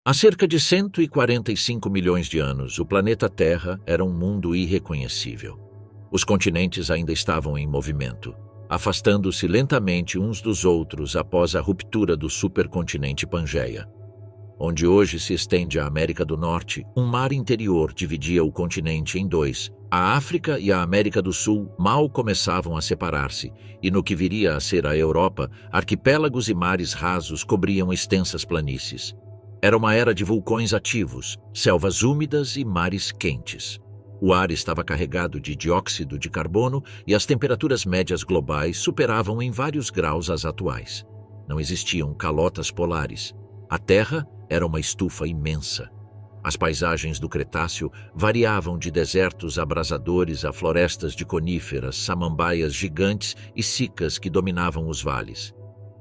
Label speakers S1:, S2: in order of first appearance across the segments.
S1: Há cerca de 145 milhões de anos, o planeta Terra era um mundo irreconhecível. Os continentes ainda estavam em movimento, afastando-se lentamente uns dos outros após a ruptura do supercontinente Pangeia. Onde hoje se estende a América do Norte, um mar interior dividia o continente em dois. A África e a América do Sul mal começavam a separar-se, e no que viria a ser a Europa, arquipélagos e mares rasos cobriam extensas planícies. Era uma era de vulcões ativos, selvas úmidas e mares quentes. O ar estava carregado de dióxido de carbono e as temperaturas médias globais superavam em vários graus as atuais. Não existiam calotas polares. A Terra era uma estufa imensa. As paisagens do Cretáceo variavam de desertos abrasadores a florestas de coníferas, samambaias gigantes e sicas que dominavam os vales.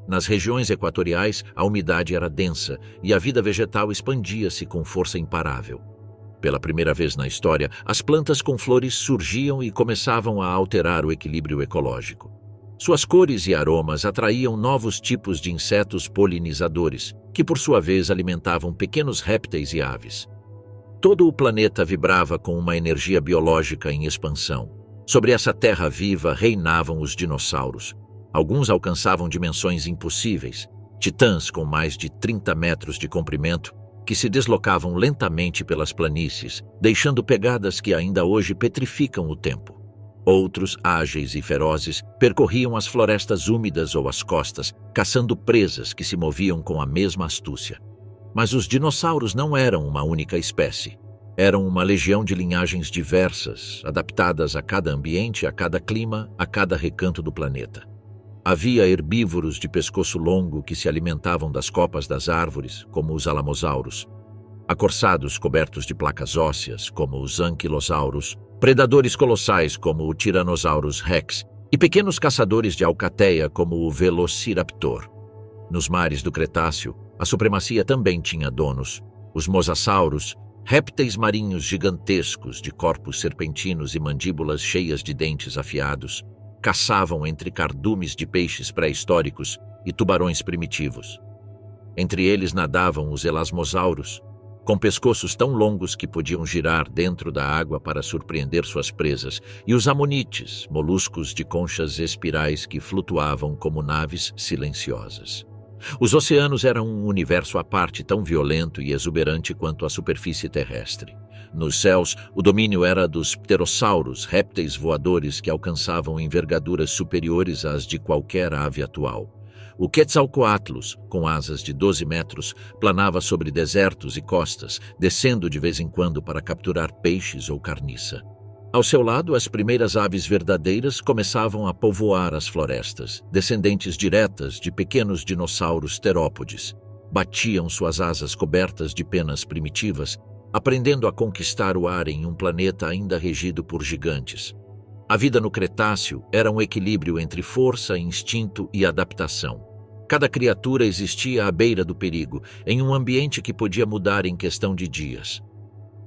S1: Nas regiões equatoriais, a umidade era densa e a vida vegetal expandia-se com força imparável. Pela primeira vez na história, as plantas com flores surgiam e começavam a alterar o equilíbrio ecológico. Suas cores e aromas atraíam novos tipos de insetos polinizadores, que por sua vez alimentavam pequenos répteis e aves. Todo o planeta vibrava com uma energia biológica em expansão. Sobre essa terra viva reinavam os dinossauros. Alguns alcançavam dimensões impossíveis, titãs com mais de 30 metros de comprimento, que se deslocavam lentamente pelas planícies, deixando pegadas que ainda hoje petrificam o tempo. Outros, ágeis e ferozes, percorriam as florestas úmidas ou as costas, caçando presas que se moviam com a mesma astúcia. Mas os dinossauros não eram uma única espécie. Eram uma legião de linhagens diversas, adaptadas a cada ambiente, a cada clima, a cada recanto do planeta. Havia herbívoros de pescoço longo que se alimentavam das copas das árvores, como os alamosauros, acorçados cobertos de placas ósseas, como os anquilosauros, predadores colossais, como o Tyrannosaurus rex, e pequenos caçadores de alcateia, como o Velociraptor. Nos mares do Cretáceo, a supremacia também tinha donos. Os mosassauros, répteis marinhos gigantescos de corpos serpentinos e mandíbulas cheias de dentes afiados, caçavam entre cardumes de peixes pré-históricos e tubarões primitivos. Entre eles nadavam os elasmosauros, com pescoços tão longos que podiam girar dentro da água para surpreender suas presas, e os amonites, moluscos de conchas espirais que flutuavam como naves silenciosas. Os oceanos eram um universo à parte tão violento e exuberante quanto a superfície terrestre. Nos céus, o domínio era dos pterossauros, répteis voadores que alcançavam envergaduras superiores às de qualquer ave atual. O Quetzalcoatlus, com asas de 12 metros, planava sobre desertos e costas, descendo de vez em quando para capturar peixes ou carniça. Ao seu lado, as primeiras aves verdadeiras começavam a povoar as florestas, descendentes diretas de pequenos dinossauros terópodes. Batiam suas asas cobertas de penas primitivas, aprendendo a conquistar o ar em um planeta ainda regido por gigantes. A vida no Cretáceo era um equilíbrio entre força, instinto e adaptação. Cada criatura existia à beira do perigo, em um ambiente que podia mudar em questão de dias.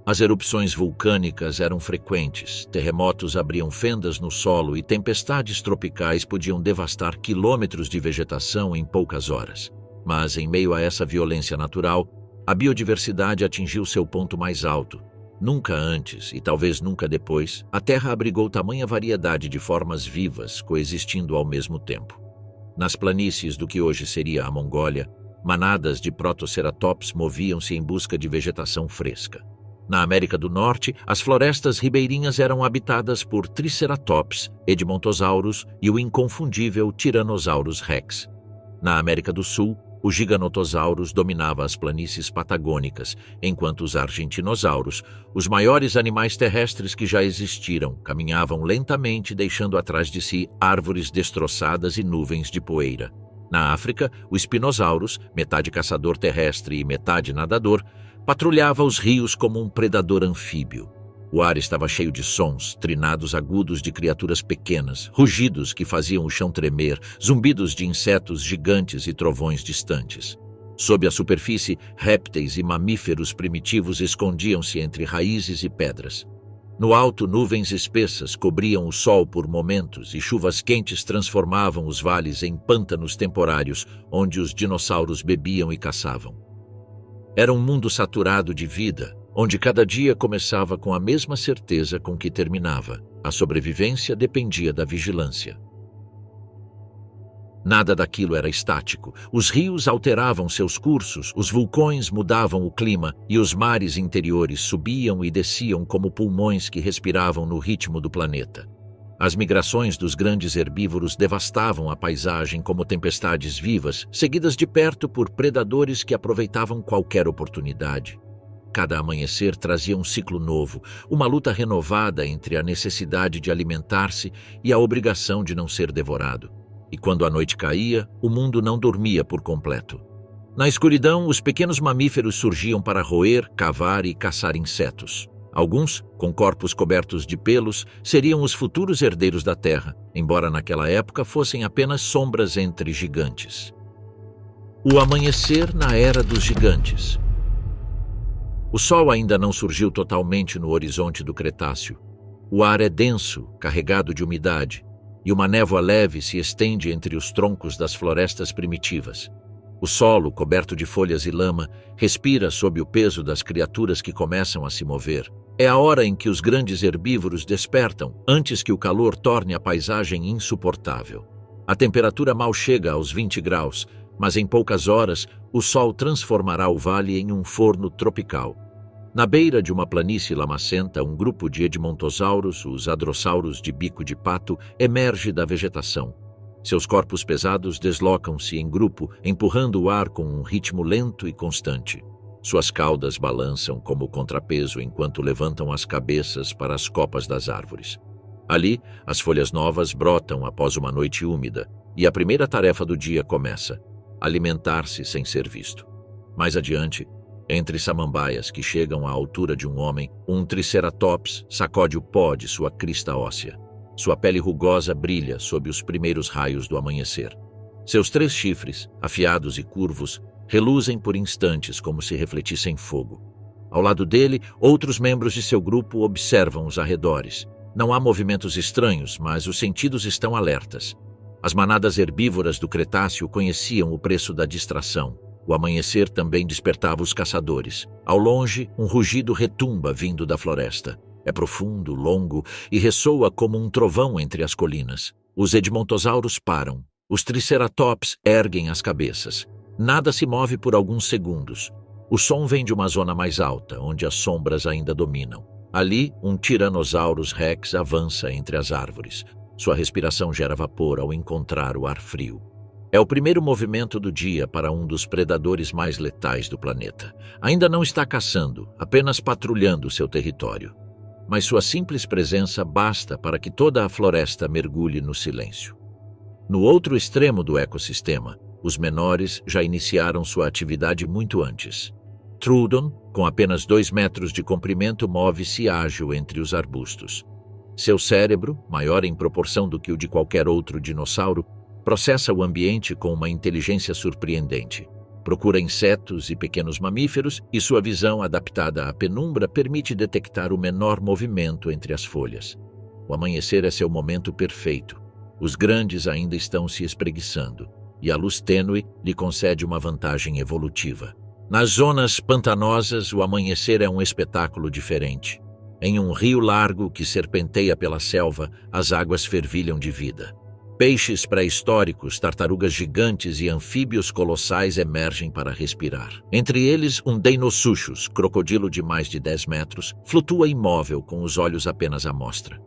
S1: As erupções vulcânicas eram frequentes, terremotos abriam fendas no solo e tempestades tropicais podiam devastar quilômetros de vegetação em poucas horas. Mas, em meio a essa violência natural, a biodiversidade atingiu seu ponto mais alto. Nunca antes, e talvez nunca depois, a Terra abrigou tamanha variedade de formas vivas coexistindo ao mesmo tempo. Nas planícies do que hoje seria a Mongólia, manadas de protoceratops moviam-se em busca de vegetação fresca. Na América do Norte, as florestas ribeirinhas eram habitadas por Triceratops, Edmontosaurus e o inconfundível Tyrannosaurus rex. Na América do Sul, o Giganotosaurus dominava as planícies patagônicas, enquanto os Argentinossauros, os maiores animais terrestres que já existiram, caminhavam lentamente deixando atrás de si árvores destroçadas e nuvens de poeira. Na África, o Spinosaurus, metade caçador terrestre e metade nadador, patrulhava os rios como um predador anfíbio. O ar estava cheio de sons, trinados agudos de criaturas pequenas, rugidos que faziam o chão tremer, zumbidos de insetos gigantes e trovões distantes. Sob a superfície, répteis e mamíferos primitivos escondiam-se entre raízes e pedras. No alto, nuvens espessas cobriam o sol por momentos e chuvas quentes transformavam os vales em pântanos temporários, onde os dinossauros bebiam e caçavam. Era um mundo saturado de vida, onde cada dia começava com a mesma certeza com que terminava. A sobrevivência dependia da vigilância. Nada daquilo era estático. Os rios alteravam seus cursos, os vulcões mudavam o clima e os mares interiores subiam e desciam como pulmões que respiravam no ritmo do planeta. As migrações dos grandes herbívoros devastavam a paisagem como tempestades vivas, seguidas de perto por predadores que aproveitavam qualquer oportunidade. Cada amanhecer trazia um ciclo novo, uma luta renovada entre a necessidade de alimentar-se e a obrigação de não ser devorado. E quando a noite caía, o mundo não dormia por completo. Na escuridão, os pequenos mamíferos surgiam para roer, cavar e caçar insetos. Alguns, com corpos cobertos de pelos, seriam os futuros herdeiros da Terra, embora naquela época fossem apenas sombras entre gigantes. O amanhecer na Era dos Gigantes. O sol ainda não surgiu totalmente no horizonte do Cretáceo. O ar é denso, carregado de umidade, e uma névoa leve se estende entre os troncos das florestas primitivas. O solo, coberto de folhas e lama, respira sob o peso das criaturas que começam a se mover. É a hora em que os grandes herbívoros despertam, antes que o calor torne a paisagem insuportável. A temperatura mal chega aos 20 graus, mas em poucas horas o sol transformará o vale em um forno tropical. Na beira de uma planície lamacenta, um grupo de edmontossauros, os hadrossauros de bico de pato, emerge da vegetação. Seus corpos pesados deslocam-se em grupo, empurrando o ar com um ritmo lento e constante. Suas caudas balançam como contrapeso enquanto levantam as cabeças para as copas das árvores. Ali, as folhas novas brotam após uma noite úmida, e a primeira tarefa do dia começa: alimentar-se sem ser visto. Mais adiante, entre samambaias que chegam à altura de um homem, um triceratops sacode o pó de sua crista óssea. Sua pele rugosa brilha sob os primeiros raios do amanhecer. Seus 3 chifres, afiados e curvos, reluzem por instantes como se refletissem fogo. Ao lado dele, outros membros de seu grupo observam os arredores. Não há movimentos estranhos, mas os sentidos estão alertas. As manadas herbívoras do Cretáceo conheciam o preço da distração. O amanhecer também despertava os caçadores. Ao longe, um rugido retumba vindo da floresta. É profundo, longo e ressoa como um trovão entre as colinas. Os edmontossauros param. Os triceratops erguem as cabeças. Nada se move por alguns segundos. O som vem de uma zona mais alta, onde as sombras ainda dominam. Ali, um Tyrannosaurus rex avança entre as árvores. Sua respiração gera vapor ao encontrar o ar frio. É o primeiro movimento do dia para um dos predadores mais letais do planeta. Ainda não está caçando, apenas patrulhando seu território. Mas sua simples presença basta para que toda a floresta mergulhe no silêncio. No outro extremo do ecossistema, os menores já iniciaram sua atividade muito antes. Troodon, com apenas 2 metros de comprimento, move-se ágil entre os arbustos. Seu cérebro, maior em proporção do que o de qualquer outro dinossauro, processa o ambiente com uma inteligência surpreendente. Procura insetos e pequenos mamíferos e sua visão adaptada à penumbra permite detectar o menor movimento entre as folhas. O amanhecer é seu momento perfeito. Os grandes ainda estão se espreguiçando e a luz tênue lhe concede uma vantagem evolutiva. Nas zonas pantanosas, o amanhecer é um espetáculo diferente. Em um rio largo que serpenteia pela selva, as águas fervilham de vida. Peixes pré-históricos, tartarugas gigantes e anfíbios colossais emergem para respirar. Entre eles, um Deinosuchus, crocodilo de mais de 10 metros, flutua imóvel com os olhos apenas à mostra.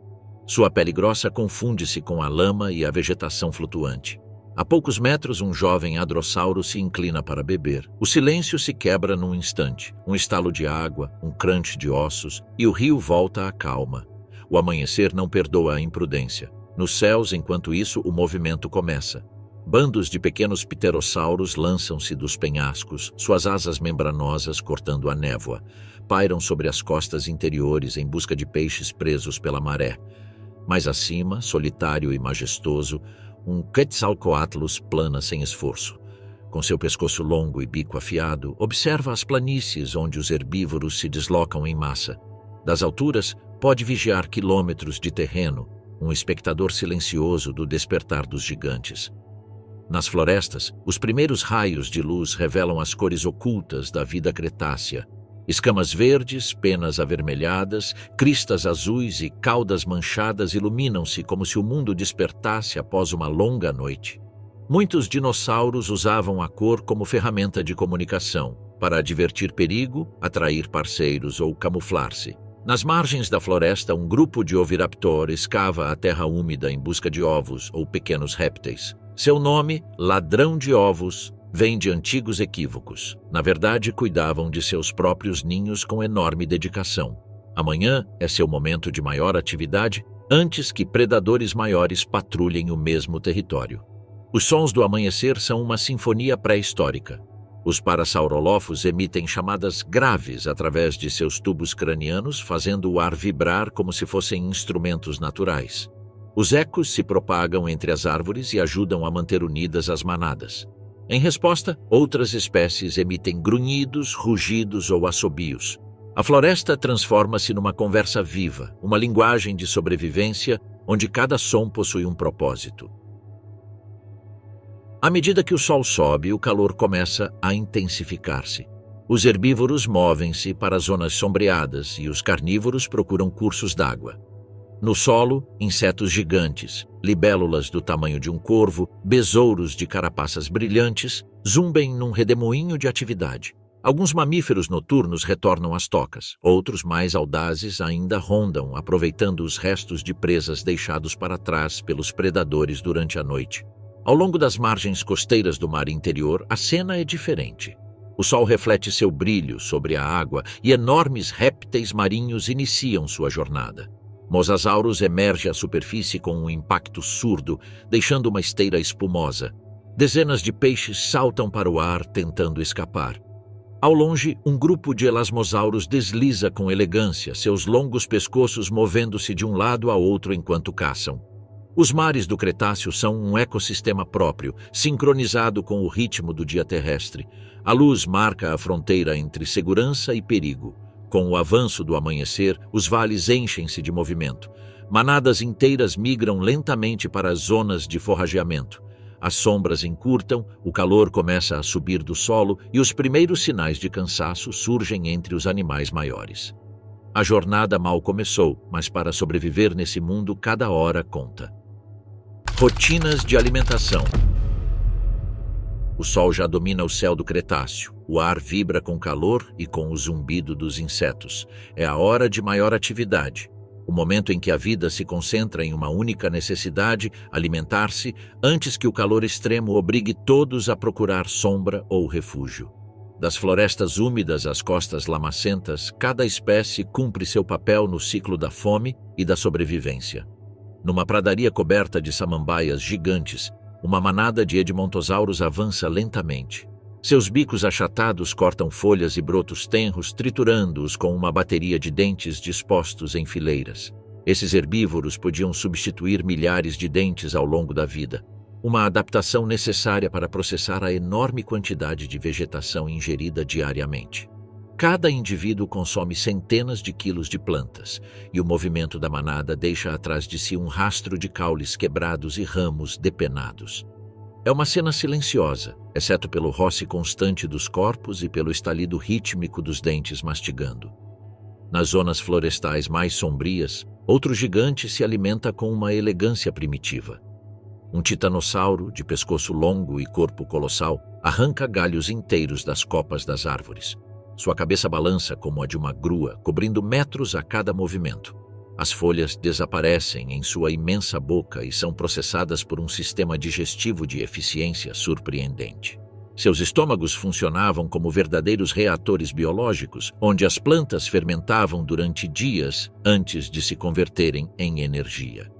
S1: Sua pele grossa confunde-se com a lama e a vegetação flutuante. A poucos metros, um jovem hadrossauro se inclina para beber. O silêncio se quebra num instante. Um estalo de água, um crunch de ossos, e o rio volta à calma. O amanhecer não perdoa a imprudência. Nos céus, enquanto isso, o movimento começa. Bandos de pequenos pterossauros lançam-se dos penhascos, suas asas membranosas cortando a névoa. Pairam sobre as costas interiores em busca de peixes presos pela maré. Mais acima, solitário e majestoso, um Quetzalcoatlus plana sem esforço. Com seu pescoço longo e bico afiado, observa as planícies onde os herbívoros se deslocam em massa. Das alturas, pode vigiar quilômetros de terreno, um espectador silencioso do despertar dos gigantes. Nas florestas, os primeiros raios de luz revelam as cores ocultas da vida cretácea. Escamas verdes, penas avermelhadas, cristas azuis e caudas manchadas iluminam-se como se o mundo despertasse após uma longa noite. Muitos dinossauros usavam a cor como ferramenta de comunicação, para advertir perigo, atrair parceiros ou camuflar-se. Nas margens da floresta, um grupo de oviraptor escava a terra úmida em busca de ovos ou pequenos répteis. Seu nome, ladrão de ovos, vem de antigos equívocos. Na verdade, cuidavam de seus próprios ninhos com enorme dedicação. Amanhã é seu momento de maior atividade, antes que predadores maiores patrulhem o mesmo território. Os sons do amanhecer são uma sinfonia pré-histórica. Os parasaurolófos emitem chamadas graves através de seus tubos cranianos, fazendo o ar vibrar como se fossem instrumentos naturais. Os ecos se propagam entre as árvores e ajudam a manter unidas as manadas. Em resposta, outras espécies emitem grunhidos, rugidos ou assobios. A floresta transforma-se numa conversa viva, uma linguagem de sobrevivência onde cada som possui um propósito. À medida que o sol sobe, o calor começa a intensificar-se. Os herbívoros movem-se para zonas sombreadas e os carnívoros procuram cursos d'água. No solo, insetos gigantes, libélulas do tamanho de um corvo, besouros de carapaças brilhantes, zumbem num redemoinho de atividade. Alguns mamíferos noturnos retornam às tocas, outros mais audazes ainda rondam, aproveitando os restos de presas deixados para trás pelos predadores durante a noite. Ao longo das margens costeiras do mar interior, a cena é diferente. O sol reflete seu brilho sobre a água e enormes répteis marinhos iniciam sua jornada. Mosasaurus emerge à superfície com um impacto surdo, deixando uma esteira espumosa. Dezenas de peixes saltam para o ar, tentando escapar. Ao longe, um grupo de elasmossauros desliza com elegância, seus longos pescoços movendo-se de um lado a outro enquanto caçam. Os mares do Cretáceo são um ecossistema próprio, sincronizado com o ritmo do dia terrestre. A luz marca a fronteira entre segurança e perigo. Com o avanço do amanhecer, os vales enchem-se de movimento. Manadas inteiras migram lentamente para as zonas de forrageamento. As sombras encurtam, o calor começa a subir do solo e os primeiros sinais de cansaço surgem entre os animais maiores. A jornada mal começou, mas para sobreviver nesse mundo, cada hora conta. Rotinas de alimentação. O sol já domina o céu do Cretáceo. O ar vibra com calor e com o zumbido dos insetos. É a hora de maior atividade. O momento em que a vida se concentra em uma única necessidade, alimentar-se, antes que o calor extremo obrigue todos a procurar sombra ou refúgio. Das florestas úmidas às costas lamacentas, cada espécie cumpre seu papel no ciclo da fome e da sobrevivência. Numa pradaria coberta de samambaias gigantes, uma manada de edmontossauros avança lentamente. Seus bicos achatados cortam folhas e brotos tenros, triturando-os com uma bateria de dentes dispostos em fileiras. Esses herbívoros podiam substituir milhares de dentes ao longo da vida, uma adaptação necessária para processar a enorme quantidade de vegetação ingerida diariamente. Cada indivíduo consome centenas de quilos de plantas, e o movimento da manada deixa atrás de si um rastro de caules quebrados e ramos depenados. É uma cena silenciosa, exceto pelo roce constante dos corpos e pelo estalido rítmico dos dentes mastigando. Nas zonas florestais mais sombrias, outro gigante se alimenta com uma elegância primitiva. Um titanossauro, de pescoço longo e corpo colossal, arranca galhos inteiros das copas das árvores. Sua cabeça balança como a de uma grua, cobrindo metros a cada movimento. As folhas desaparecem em sua imensa boca e são processadas por um sistema digestivo de eficiência surpreendente. Seus estômagos funcionavam como verdadeiros reatores biológicos, onde as plantas fermentavam durante dias antes de se converterem em energia.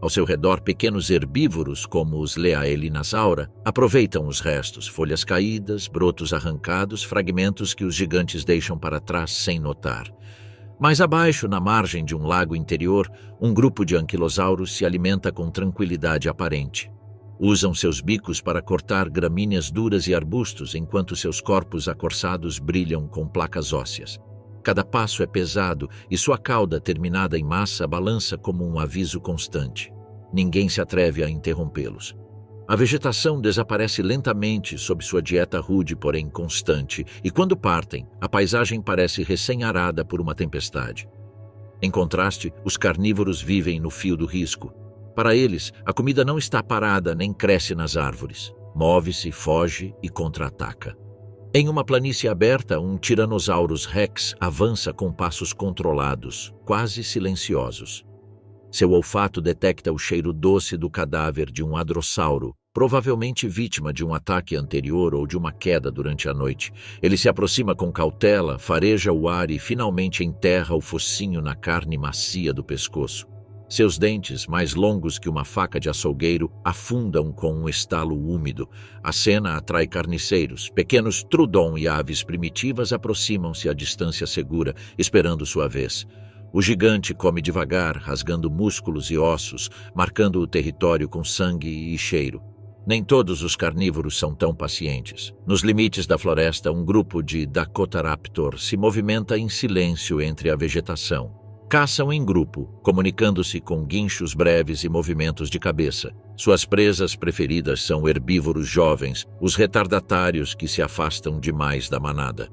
S1: Ao seu redor, pequenos herbívoros, como os Leaelinasaura, aproveitam os restos, folhas caídas, brotos arrancados, fragmentos que os gigantes deixam para trás sem notar. Mais abaixo, na margem de um lago interior, um grupo de anquilosauros se alimenta com tranquilidade aparente. Usam seus bicos para cortar gramíneas duras e arbustos, enquanto seus corpos acorçados brilham com placas ósseas. Cada passo é pesado e sua cauda, terminada em massa, balança como um aviso constante. Ninguém se atreve a interrompê-los. A vegetação desaparece lentamente sob sua dieta rude, porém constante, e quando partem, a paisagem parece recém-arada por uma tempestade. Em contraste, os carnívoros vivem no fio do risco. Para eles, a comida não está parada nem cresce nas árvores. Move-se, foge e contra-ataca. Em uma planície aberta, um Tyrannosaurus Rex avança com passos controlados, quase silenciosos. Seu olfato detecta o cheiro doce do cadáver de um hadrossauro, provavelmente vítima de um ataque anterior ou de uma queda durante a noite. Ele se aproxima com cautela, fareja o ar e finalmente enterra o focinho na carne macia do pescoço. Seus dentes, mais longos que uma faca de açougueiro, afundam com um estalo úmido. A cena atrai carniceiros. Pequenos trudon e aves primitivas aproximam-se a distância segura, esperando sua vez. O gigante come devagar, rasgando músculos e ossos, marcando o território com sangue e cheiro. Nem todos os carnívoros são tão pacientes. Nos limites da floresta, um grupo de Dakotaraptor se movimenta em silêncio entre a vegetação. Caçam em grupo, comunicando-se com guinchos breves e movimentos de cabeça. Suas presas preferidas são herbívoros jovens, os retardatários que se afastam demais da manada.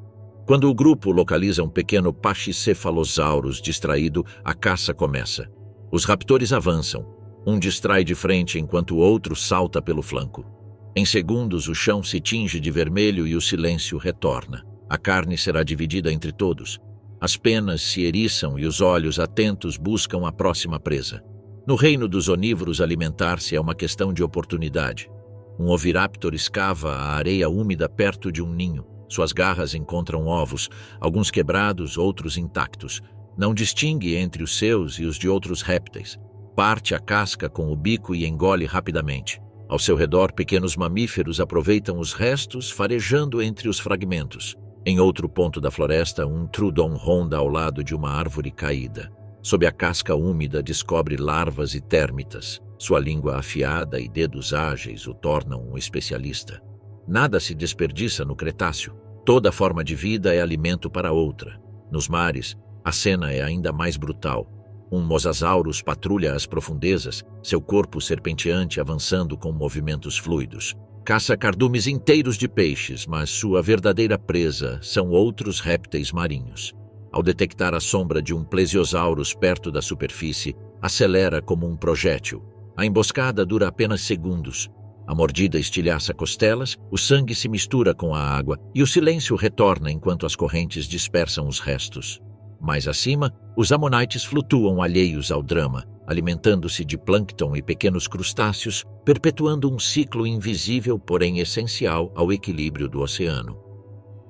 S1: Quando o grupo localiza um pequeno Pachycephalosaurus distraído, a caça começa. Os raptores avançam. Um distrai de frente enquanto o outro salta pelo flanco. Em segundos, o chão se tinge de vermelho e o silêncio retorna. A carne será dividida entre todos. As penas se eriçam e os olhos atentos buscam a próxima presa. No reino dos onívoros, alimentar-se é uma questão de oportunidade. Um oviraptor escava a areia úmida perto de um ninho. Suas garras encontram ovos, alguns quebrados, outros intactos. Não distingue entre os seus e os de outros répteis. Parte a casca com o bico e engole rapidamente. Ao seu redor, pequenos mamíferos aproveitam os restos, farejando entre os fragmentos. Em outro ponto da floresta, um trudon ronda ao lado de uma árvore caída. Sob a casca úmida, descobre larvas e térmitas. Sua língua afiada e dedos ágeis o tornam um especialista. Nada se desperdiça no Cretáceo. Toda forma de vida é alimento para outra. Nos mares, a cena é ainda mais brutal. Um mosasaurus patrulha as profundezas, seu corpo serpenteante avançando com movimentos fluidos. Caça cardumes inteiros de peixes, mas sua verdadeira presa são outros répteis marinhos. Ao detectar a sombra de um plesiosaurus perto da superfície, acelera como um projétil. A emboscada dura apenas segundos. A mordida estilhaça costelas, o sangue se mistura com a água e o silêncio retorna enquanto as correntes dispersam os restos. Mais acima, os ammonites flutuam alheios ao drama, alimentando-se de plâncton e pequenos crustáceos, perpetuando um ciclo invisível, porém essencial ao equilíbrio do oceano.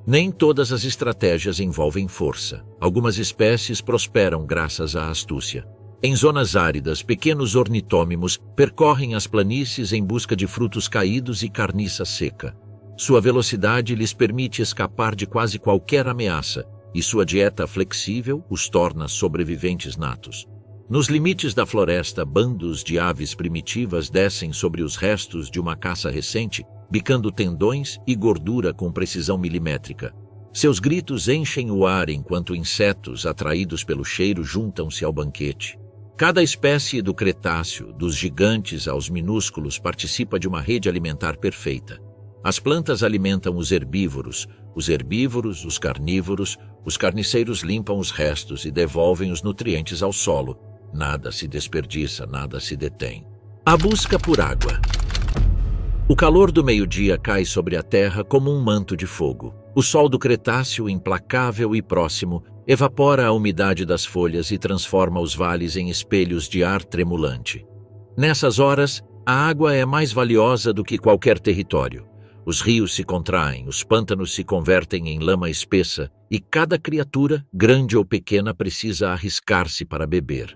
S1: Nem todas as estratégias envolvem força. Algumas espécies prosperam graças à astúcia. Em zonas áridas, pequenos ornitômimos percorrem as planícies em busca de frutos caídos e carniça seca. Sua velocidade lhes permite escapar de quase qualquer ameaça, e sua dieta flexível os torna sobreviventes natos. Nos limites da floresta, bandos de aves primitivas descem sobre os restos de uma caça recente, bicando tendões e gordura com precisão milimétrica. Seus gritos enchem o ar enquanto insetos, atraídos pelo cheiro, juntam-se ao banquete. Cada espécie do Cretáceo, dos gigantes aos minúsculos, participa de uma rede alimentar perfeita. As plantas alimentam os herbívoros, os carnívoros, os carniceiros limpam os restos e devolvem os nutrientes ao solo. Nada se desperdiça, nada se detém. A busca por água. O calor do meio-dia cai sobre a terra como um manto de fogo. O sol do Cretáceo, implacável e próximo, evapora a umidade das folhas e transforma os vales em espelhos de ar tremulante. Nessas horas, a água é mais valiosa do que qualquer território. Os rios se contraem, os pântanos se convertem em lama espessa e cada criatura, grande ou pequena, precisa arriscar-se para beber.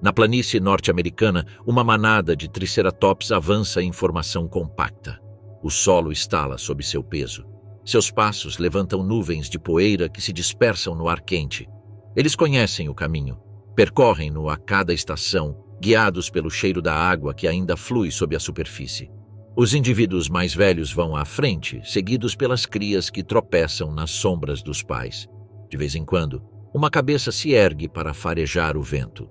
S1: Na planície norte-americana, uma manada de triceratops avança em formação compacta. O solo estala sob seu peso. Seus passos levantam nuvens de poeira que se dispersam no ar quente. Eles conhecem o caminho, percorrem-no a cada estação, guiados pelo cheiro da água que ainda flui sob a superfície. Os indivíduos mais velhos vão à frente, seguidos pelas crias que tropeçam nas sombras dos pais. De vez em quando, uma cabeça se ergue para farejar o vento.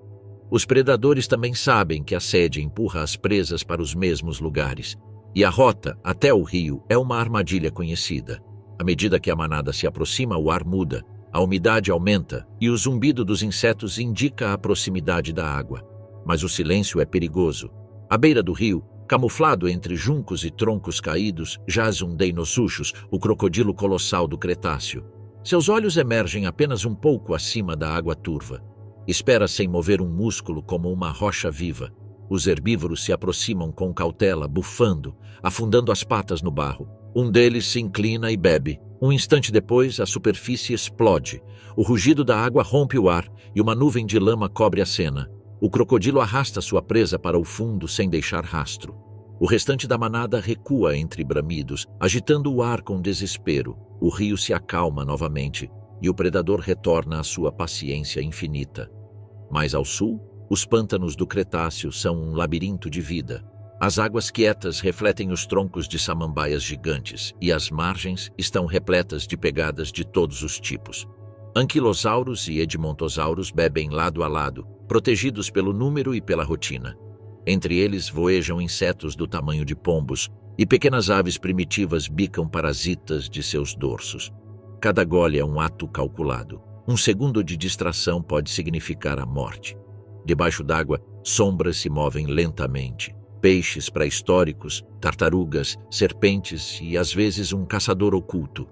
S1: Os predadores também sabem que a sede empurra as presas para os mesmos lugares, e a rota até o rio é uma armadilha conhecida. À medida que a manada se aproxima, o ar muda, a umidade aumenta e o zumbido dos insetos indica a proximidade da água. Mas o silêncio é perigoso. À beira do rio, camuflado entre juncos e troncos caídos, jaz um Deinosuchus, o crocodilo colossal do Cretáceo. Seus olhos emergem apenas um pouco acima da água turva. Espera sem mover um músculo como uma rocha viva. Os herbívoros se aproximam com cautela, bufando, afundando as patas no barro. Um deles se inclina e bebe. Um instante depois, a superfície explode. O rugido da água rompe o ar e uma nuvem de lama cobre a cena. O crocodilo arrasta sua presa para o fundo sem deixar rastro. O restante da manada recua entre bramidos, agitando o ar com desespero. O rio se acalma novamente e o predador retorna à sua paciência infinita. Mais ao sul, os pântanos do Cretáceo são um labirinto de vida. As águas quietas refletem os troncos de samambaias gigantes e as margens estão repletas de pegadas de todos os tipos. Anquilossauros e edmontossauros bebem lado a lado, protegidos pelo número e pela rotina. Entre eles voejam insetos do tamanho de pombos e pequenas aves primitivas bicam parasitas de seus dorsos. Cada gole é um ato calculado. Um segundo de distração pode significar a morte. Debaixo d'água, sombras se movem lentamente. Peixes pré-históricos, tartarugas, serpentes e, às vezes, um caçador oculto.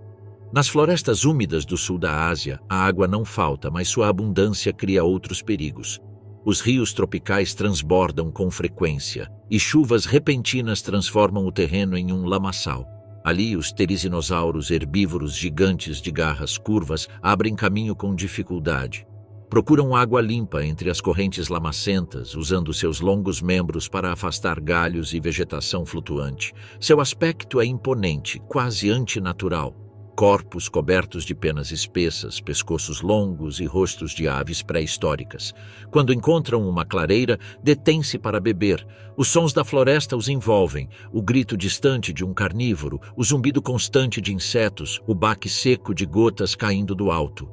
S1: Nas florestas úmidas do sul da Ásia, a água não falta, mas sua abundância cria outros perigos. Os rios tropicais transbordam com frequência, e chuvas repentinas transformam o terreno em um lamaçal. Ali, os terizinossauros herbívoros gigantes de garras curvas abrem caminho com dificuldade. Procuram água limpa entre as correntes lamacentas, usando seus longos membros para afastar galhos e vegetação flutuante. Seu aspecto é imponente, quase antinatural. Corpos cobertos de penas espessas, pescoços longos e rostos de aves pré-históricas. Quando encontram uma clareira, detêm-se para beber. Os sons da floresta os envolvem, o grito distante de um carnívoro, o zumbido constante de insetos, o baque seco de gotas caindo do alto.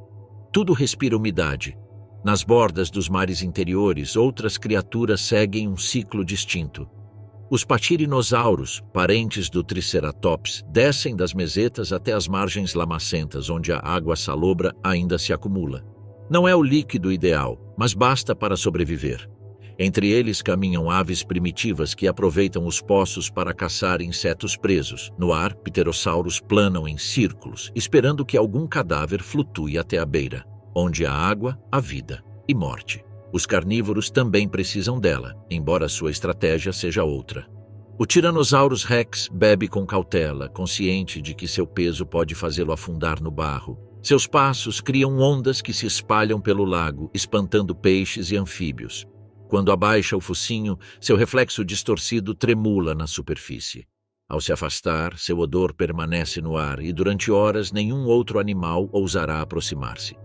S1: Tudo respira umidade. Nas bordas dos mares interiores, outras criaturas seguem um ciclo distinto. Os patirinossauros, parentes do Triceratops, descem das mesetas até as margens lamacentas, onde a água salobra ainda se acumula. Não é o líquido ideal, mas basta para sobreviver. Entre eles caminham aves primitivas que aproveitam os poços para caçar insetos presos. No ar, pterossauros planam em círculos, esperando que algum cadáver flutue até a beira. Onde há água, há vida e morte. Os carnívoros também precisam dela, embora sua estratégia seja outra. O Tyrannosaurus rex bebe com cautela, consciente de que seu peso pode fazê-lo afundar no barro. Seus passos criam ondas que se espalham pelo lago, espantando peixes e anfíbios. Quando abaixa o focinho, seu reflexo distorcido tremula na superfície. Ao se afastar, seu odor permanece no ar e durante horas nenhum outro animal ousará aproximar-se.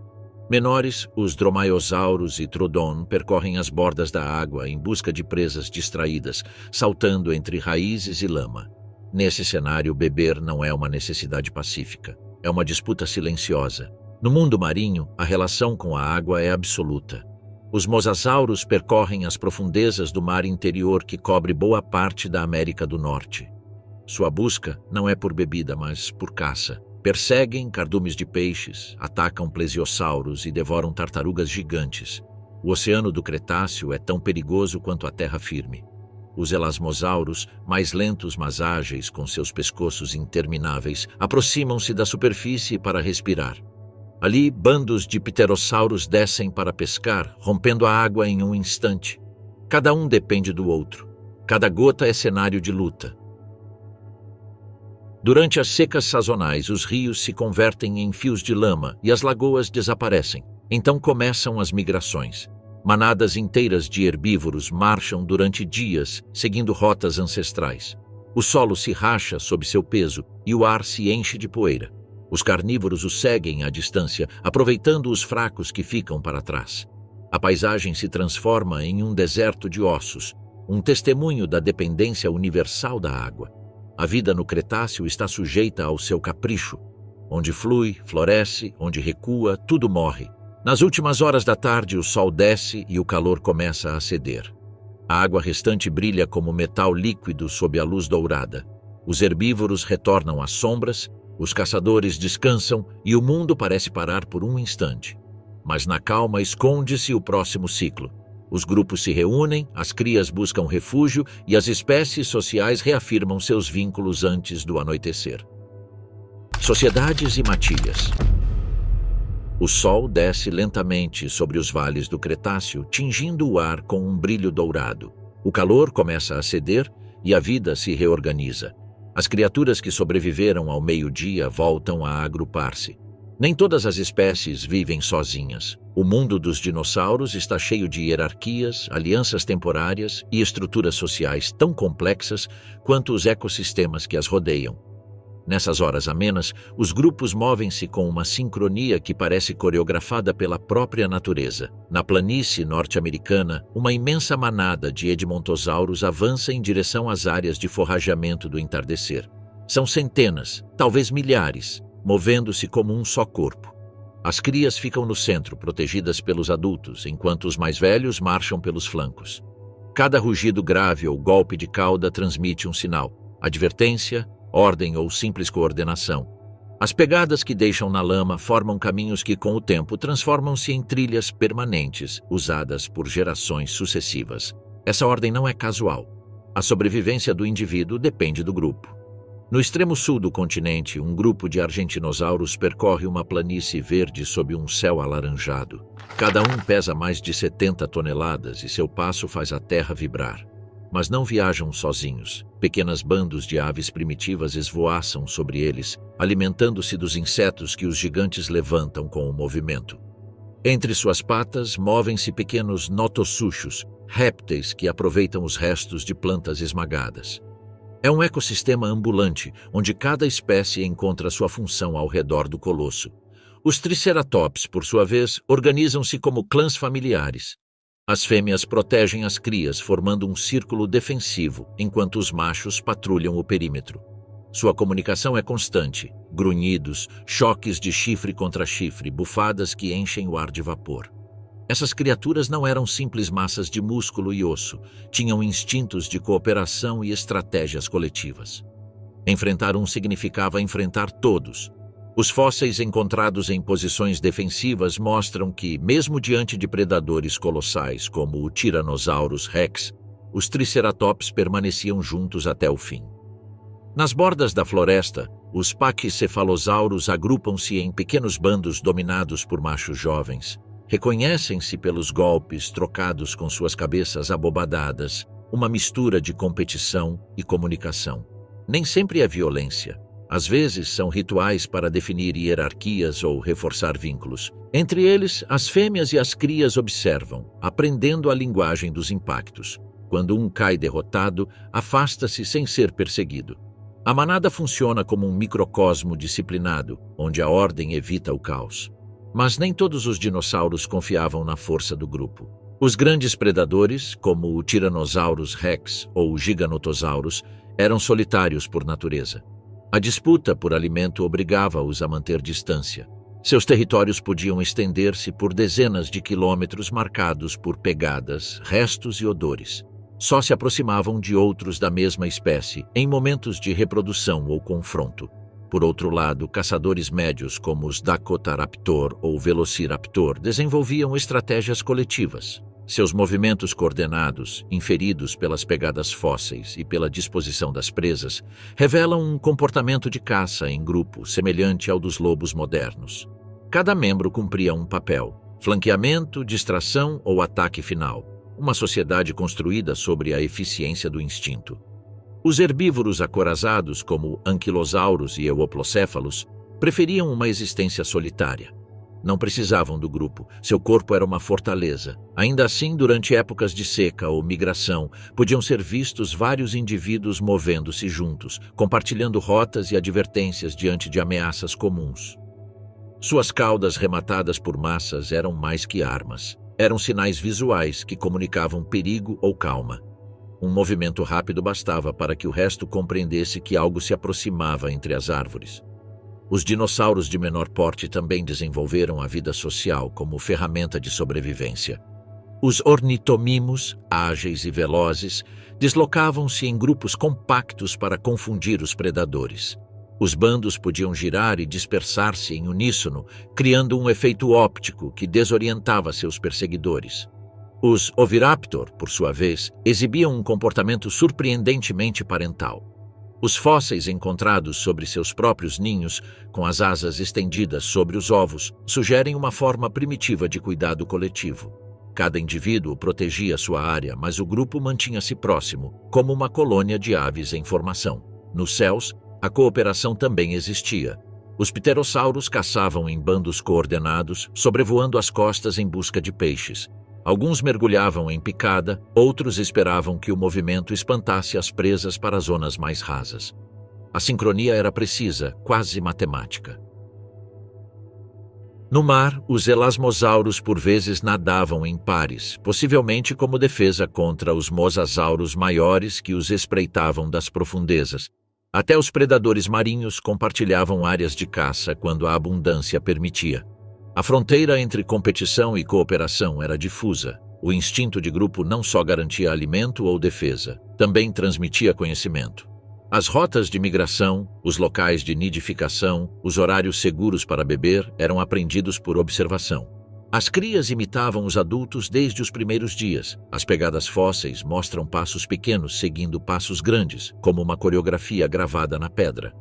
S1: Menores, os dromaeossauros e Troodon percorrem as bordas da água em busca de presas distraídas, saltando entre raízes e lama. Nesse cenário, beber não é uma necessidade pacífica, é uma disputa silenciosa. No mundo marinho, a relação com a água é absoluta. Os mosasauros percorrem as profundezas do mar interior que cobre boa parte da América do Norte. Sua busca não é por bebida, mas por caça. Perseguem cardumes de peixes, atacam plesiosauros e devoram tartarugas gigantes. O oceano do Cretáceo é tão perigoso quanto a terra firme. Os elasmosauros, mais lentos mas ágeis com seus pescoços intermináveis, aproximam-se da superfície para respirar. Ali, bandos de pterossauros descem para pescar, rompendo a água em um instante. Cada um depende do outro. Cada gota é cenário de luta. Durante as secas sazonais, os rios se convertem em fios de lama e as lagoas desaparecem. Então começam as migrações. Manadas inteiras de herbívoros marcham durante dias, seguindo rotas ancestrais. O solo se racha sob seu peso e o ar se enche de poeira. Os carnívoros os seguem à distância, aproveitando os fracos que ficam para trás. A paisagem se transforma em um deserto de ossos, um testemunho da dependência universal da água. A vida no Cretáceo está sujeita ao seu capricho. Onde flui, floresce, onde recua, tudo morre. Nas últimas horas da tarde, o sol desce e o calor começa a ceder. A água restante brilha como metal líquido sob a luz dourada. Os herbívoros retornam às sombras, os caçadores descansam e o mundo parece parar por um instante. Mas na calma esconde-se o próximo ciclo. Os grupos se reúnem, as crias buscam refúgio e as espécies sociais reafirmam seus vínculos antes do anoitecer. Sociedades e matilhas. O sol desce lentamente sobre os vales do Cretáceo, tingindo o ar com um brilho dourado. O calor começa a ceder e a vida se reorganiza. As criaturas que sobreviveram ao meio-dia voltam a agrupar-se. Nem todas as espécies vivem sozinhas. O mundo dos dinossauros está cheio de hierarquias, alianças temporárias e estruturas sociais tão complexas quanto os ecossistemas que as rodeiam. Nessas horas amenas, os grupos movem-se com uma sincronia que parece coreografada pela própria natureza. Na planície norte-americana, uma imensa manada de edmontossauros avança em direção às áreas de forrageamento do entardecer. São centenas, talvez milhares, movendo-se como um só corpo. As crias ficam no centro, protegidas pelos adultos, enquanto os mais velhos marcham pelos flancos. Cada rugido grave ou golpe de cauda transmite um sinal: advertência, ordem ou simples coordenação. As pegadas que deixam na lama formam caminhos que, com o tempo, transformam-se em trilhas permanentes, usadas por gerações sucessivas. Essa ordem não é casual. A sobrevivência do indivíduo depende do grupo. No extremo sul do continente, um grupo de argentinossauros percorre uma planície verde sob um céu alaranjado. Cada um pesa mais de 70 toneladas e seu passo faz a terra vibrar. Mas não viajam sozinhos. Pequenas bandos de aves primitivas esvoaçam sobre eles, alimentando-se dos insetos que os gigantes levantam com o movimento. Entre suas patas, movem-se pequenos notossuchos, répteis que aproveitam os restos de plantas esmagadas. É um ecossistema ambulante, onde cada espécie encontra sua função ao redor do colosso. Os triceratops, por sua vez, organizam-se como clãs familiares. As fêmeas protegem as crias, formando um círculo defensivo, enquanto os machos patrulham o perímetro. Sua comunicação é constante: grunhidos, choques de chifre contra chifre, bufadas que enchem o ar de vapor. Essas criaturas não eram simples massas de músculo e osso, tinham instintos de cooperação e estratégias coletivas. Enfrentar um significava enfrentar todos. Os fósseis encontrados em posições defensivas mostram que, mesmo diante de predadores colossais como o Tyrannosaurus Rex, os triceratops permaneciam juntos até o fim. Nas bordas da floresta, os pachycephalosaurus agrupam-se em pequenos bandos dominados por machos jovens. Reconhecem-se pelos golpes trocados com suas cabeças abobadadas, uma mistura de competição e comunicação. Nem sempre é violência. Às vezes são rituais para definir hierarquias ou reforçar vínculos. Entre eles, as fêmeas e as crias observam, aprendendo a linguagem dos impactos. Quando um cai derrotado, afasta-se sem ser perseguido. A manada funciona como um microcosmo disciplinado, onde a ordem evita o caos. Mas nem todos os dinossauros confiavam na força do grupo. Os grandes predadores, como o Tyrannosaurus Rex ou o Giganotosaurus, eram solitários por natureza. A disputa por alimento obrigava-os a manter distância. Seus territórios podiam estender-se por dezenas de quilômetros marcados por pegadas, restos e odores. Só se aproximavam de outros da mesma espécie em momentos de reprodução ou confronto. Por outro lado, caçadores médios como os Dakotaraptor ou Velociraptor desenvolviam estratégias coletivas. Seus movimentos coordenados, inferidos pelas pegadas fósseis e pela disposição das presas, revelam um comportamento de caça em grupo semelhante ao dos lobos modernos. Cada membro cumpria um papel: flanqueamento, distração ou ataque final. Uma sociedade construída sobre a eficiência do instinto. Os herbívoros acorazados, como anquilossauros e euoplocéfalos, preferiam uma existência solitária. Não precisavam do grupo, seu corpo era uma fortaleza. Ainda assim, durante épocas de seca ou migração, podiam ser vistos vários indivíduos movendo-se juntos, compartilhando rotas e advertências diante de ameaças comuns. Suas caudas rematadas por massas eram mais que armas. Eram sinais visuais que comunicavam perigo ou calma. Um movimento rápido bastava para que o resto compreendesse que algo se aproximava entre as árvores. Os dinossauros de menor porte também desenvolveram a vida social como ferramenta de sobrevivência. Os ornitomimos, ágeis e velozes, deslocavam-se em grupos compactos para confundir os predadores. Os bandos podiam girar e dispersar-se em uníssono, criando um efeito óptico que desorientava seus perseguidores. Os oviraptor, por sua vez, exibiam um comportamento surpreendentemente parental. Os fósseis encontrados sobre seus próprios ninhos, com as asas estendidas sobre os ovos, sugerem uma forma primitiva de cuidado coletivo. Cada indivíduo protegia sua área, mas o grupo mantinha-se próximo, como uma colônia de aves em formação. Nos céus, a cooperação também existia. Os pterossauros caçavam em bandos coordenados, sobrevoando as costas em busca de peixes. Alguns mergulhavam em picada, outros esperavam que o movimento espantasse as presas para zonas mais rasas. A sincronia era precisa, quase matemática. No mar, os elasmosauros por vezes nadavam em pares, possivelmente como defesa contra os mosasauros maiores que os espreitavam das profundezas. Até os predadores marinhos compartilhavam áreas de caça quando a abundância permitia. A fronteira entre competição e cooperação era difusa. O instinto de grupo não só garantia alimento ou defesa, também transmitia conhecimento. As rotas de migração, os locais de nidificação, os horários seguros para beber eram aprendidos por observação. As crias imitavam os adultos desde os primeiros dias. As pegadas fósseis mostram passos pequenos seguindo passos grandes, como uma coreografia gravada na pedra.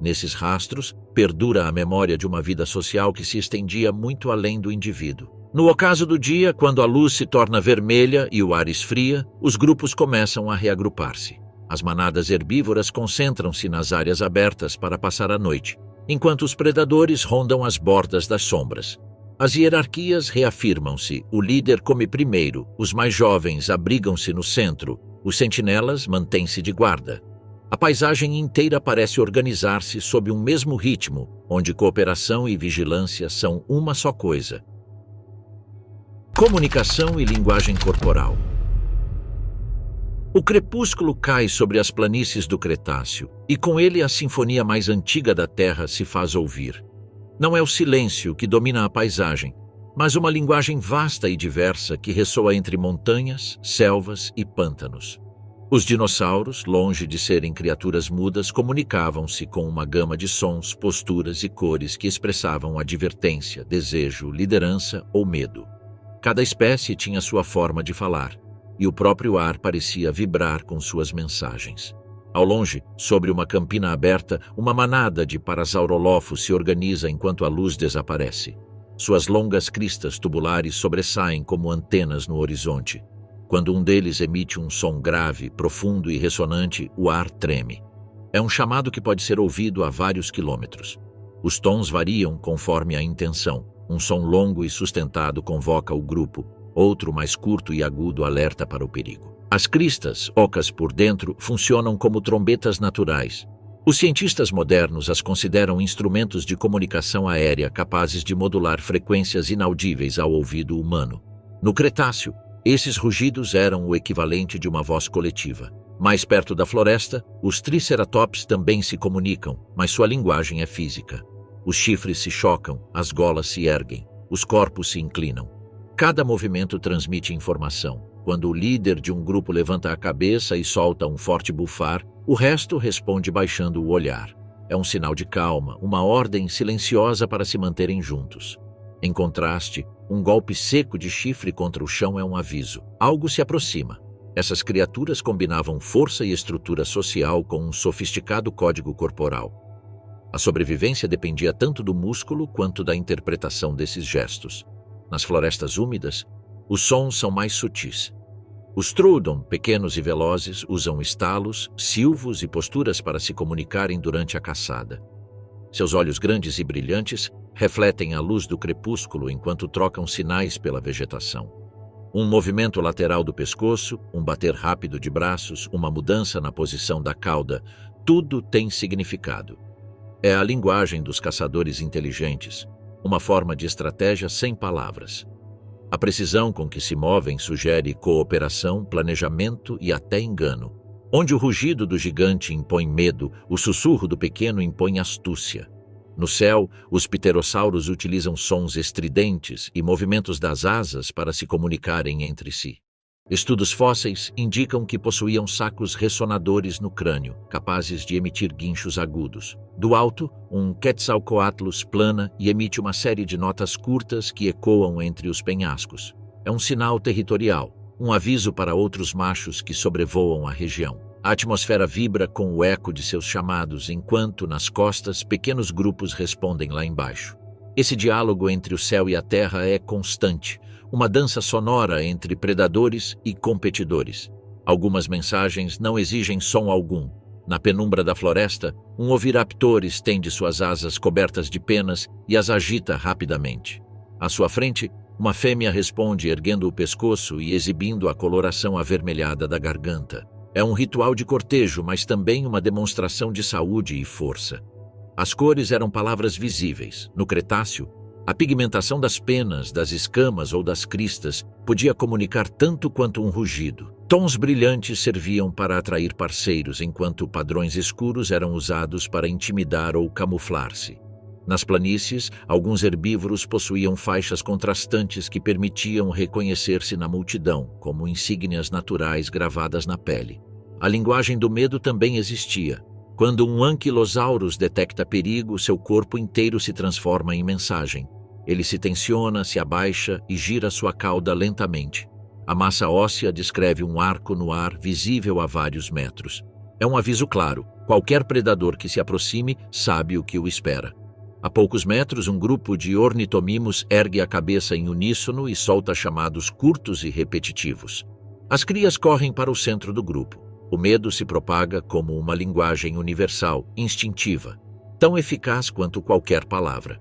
S1: Nesses rastros, perdura a memória de uma vida social que se estendia muito além do indivíduo. No ocaso do dia, quando a luz se torna vermelha e o ar esfria, os grupos começam a reagrupar-se. As manadas herbívoras concentram-se nas áreas abertas para passar a noite, enquanto os predadores rondam as bordas das sombras. As hierarquias reafirmam-se, o líder come primeiro, os mais jovens abrigam-se no centro, os sentinelas mantêm-se de guarda. A paisagem inteira parece organizar-se sob um mesmo ritmo, onde cooperação e vigilância são uma só coisa. Comunicação e linguagem corporal. O crepúsculo cai sobre as planícies do Cretáceo, e com ele a sinfonia mais antiga da Terra se faz ouvir. Não é o silêncio que domina a paisagem, mas uma linguagem vasta e diversa que ressoa entre montanhas, selvas e pântanos. Os dinossauros, longe de serem criaturas mudas, comunicavam-se com uma gama de sons, posturas e cores que expressavam advertência, desejo, liderança ou medo. Cada espécie tinha sua forma de falar, e o próprio ar parecia vibrar com suas mensagens. Ao longe, sobre uma campina aberta, uma manada de parasaurolófos se organiza enquanto a luz desaparece. Suas longas cristas tubulares sobressaem como antenas no horizonte. Quando um deles emite um som grave, profundo e ressonante, o ar treme. É um chamado que pode ser ouvido a vários quilômetros. Os tons variam conforme a intenção. Um som longo e sustentado convoca o grupo, outro mais curto e agudo alerta para o perigo. As cristas, ocas por dentro, funcionam como trombetas naturais. Os cientistas modernos as consideram instrumentos de comunicação aérea capazes de modular frequências inaudíveis ao ouvido humano. No Cretáceo, esses rugidos eram o equivalente de uma voz coletiva. Mais perto da floresta, os triceratops também se comunicam, mas sua linguagem é física. Os chifres se chocam, as golas se erguem, os corpos se inclinam. Cada movimento transmite informação. Quando o líder de um grupo levanta a cabeça e solta um forte bufar, o resto responde baixando o olhar. É um sinal de calma, uma ordem silenciosa para se manterem juntos. Em contraste, um golpe seco de chifre contra o chão é um aviso. Algo se aproxima. Essas criaturas combinavam força e estrutura social com um sofisticado código corporal. A sobrevivência dependia tanto do músculo quanto da interpretação desses gestos. Nas florestas úmidas, os sons são mais sutis. Os Troodon, pequenos e velozes, usam estalos, silvos e posturas para se comunicarem durante a caçada. Seus olhos grandes e brilhantes refletem a luz do crepúsculo enquanto trocam sinais pela vegetação. Um movimento lateral do pescoço, um bater rápido de braços, uma mudança na posição da cauda, tudo tem significado. É a linguagem dos caçadores inteligentes, uma forma de estratégia sem palavras. A precisão com que se movem sugere cooperação, planejamento e até engano. Onde o rugido do gigante impõe medo, o sussurro do pequeno impõe astúcia. No céu, os pterossauros utilizam sons estridentes e movimentos das asas para se comunicarem entre si. Estudos fósseis indicam que possuíam sacos ressonadores no crânio, capazes de emitir guinchos agudos. Do alto, um Quetzalcoatlus plana e emite uma série de notas curtas que ecoam entre os penhascos. É um sinal territorial, um aviso para outros machos que sobrevoam a região. A atmosfera vibra com o eco de seus chamados, enquanto, nas costas, pequenos grupos respondem lá embaixo. Esse diálogo entre o céu e a terra é constante, uma dança sonora entre predadores e competidores. Algumas mensagens não exigem som algum. Na penumbra da floresta, um oviraptor estende suas asas cobertas de penas e as agita rapidamente. À sua frente, uma fêmea responde erguendo o pescoço e exibindo a coloração avermelhada da garganta. É um ritual de cortejo, mas também uma demonstração de saúde e força. As cores eram palavras visíveis. No Cretáceo, a pigmentação das penas, das escamas ou das cristas podia comunicar tanto quanto um rugido. Tons brilhantes serviam para atrair parceiros, enquanto padrões escuros eram usados para intimidar ou camuflar-se. Nas planícies, alguns herbívoros possuíam faixas contrastantes que permitiam reconhecer-se na multidão, como insígnias naturais gravadas na pele. A linguagem do medo também existia. Quando um Ankylosaurus detecta perigo, seu corpo inteiro se transforma em mensagem. Ele se tensiona, se abaixa e gira sua cauda lentamente. A massa óssea descreve um arco no ar visível a vários metros. É um aviso claro. Qualquer predador que se aproxime sabe o que o espera. A poucos metros, um grupo de ornitomimos ergue a cabeça em uníssono e solta chamados curtos e repetitivos. As crias correm para o centro do grupo. O medo se propaga como uma linguagem universal, instintiva, tão eficaz quanto qualquer palavra.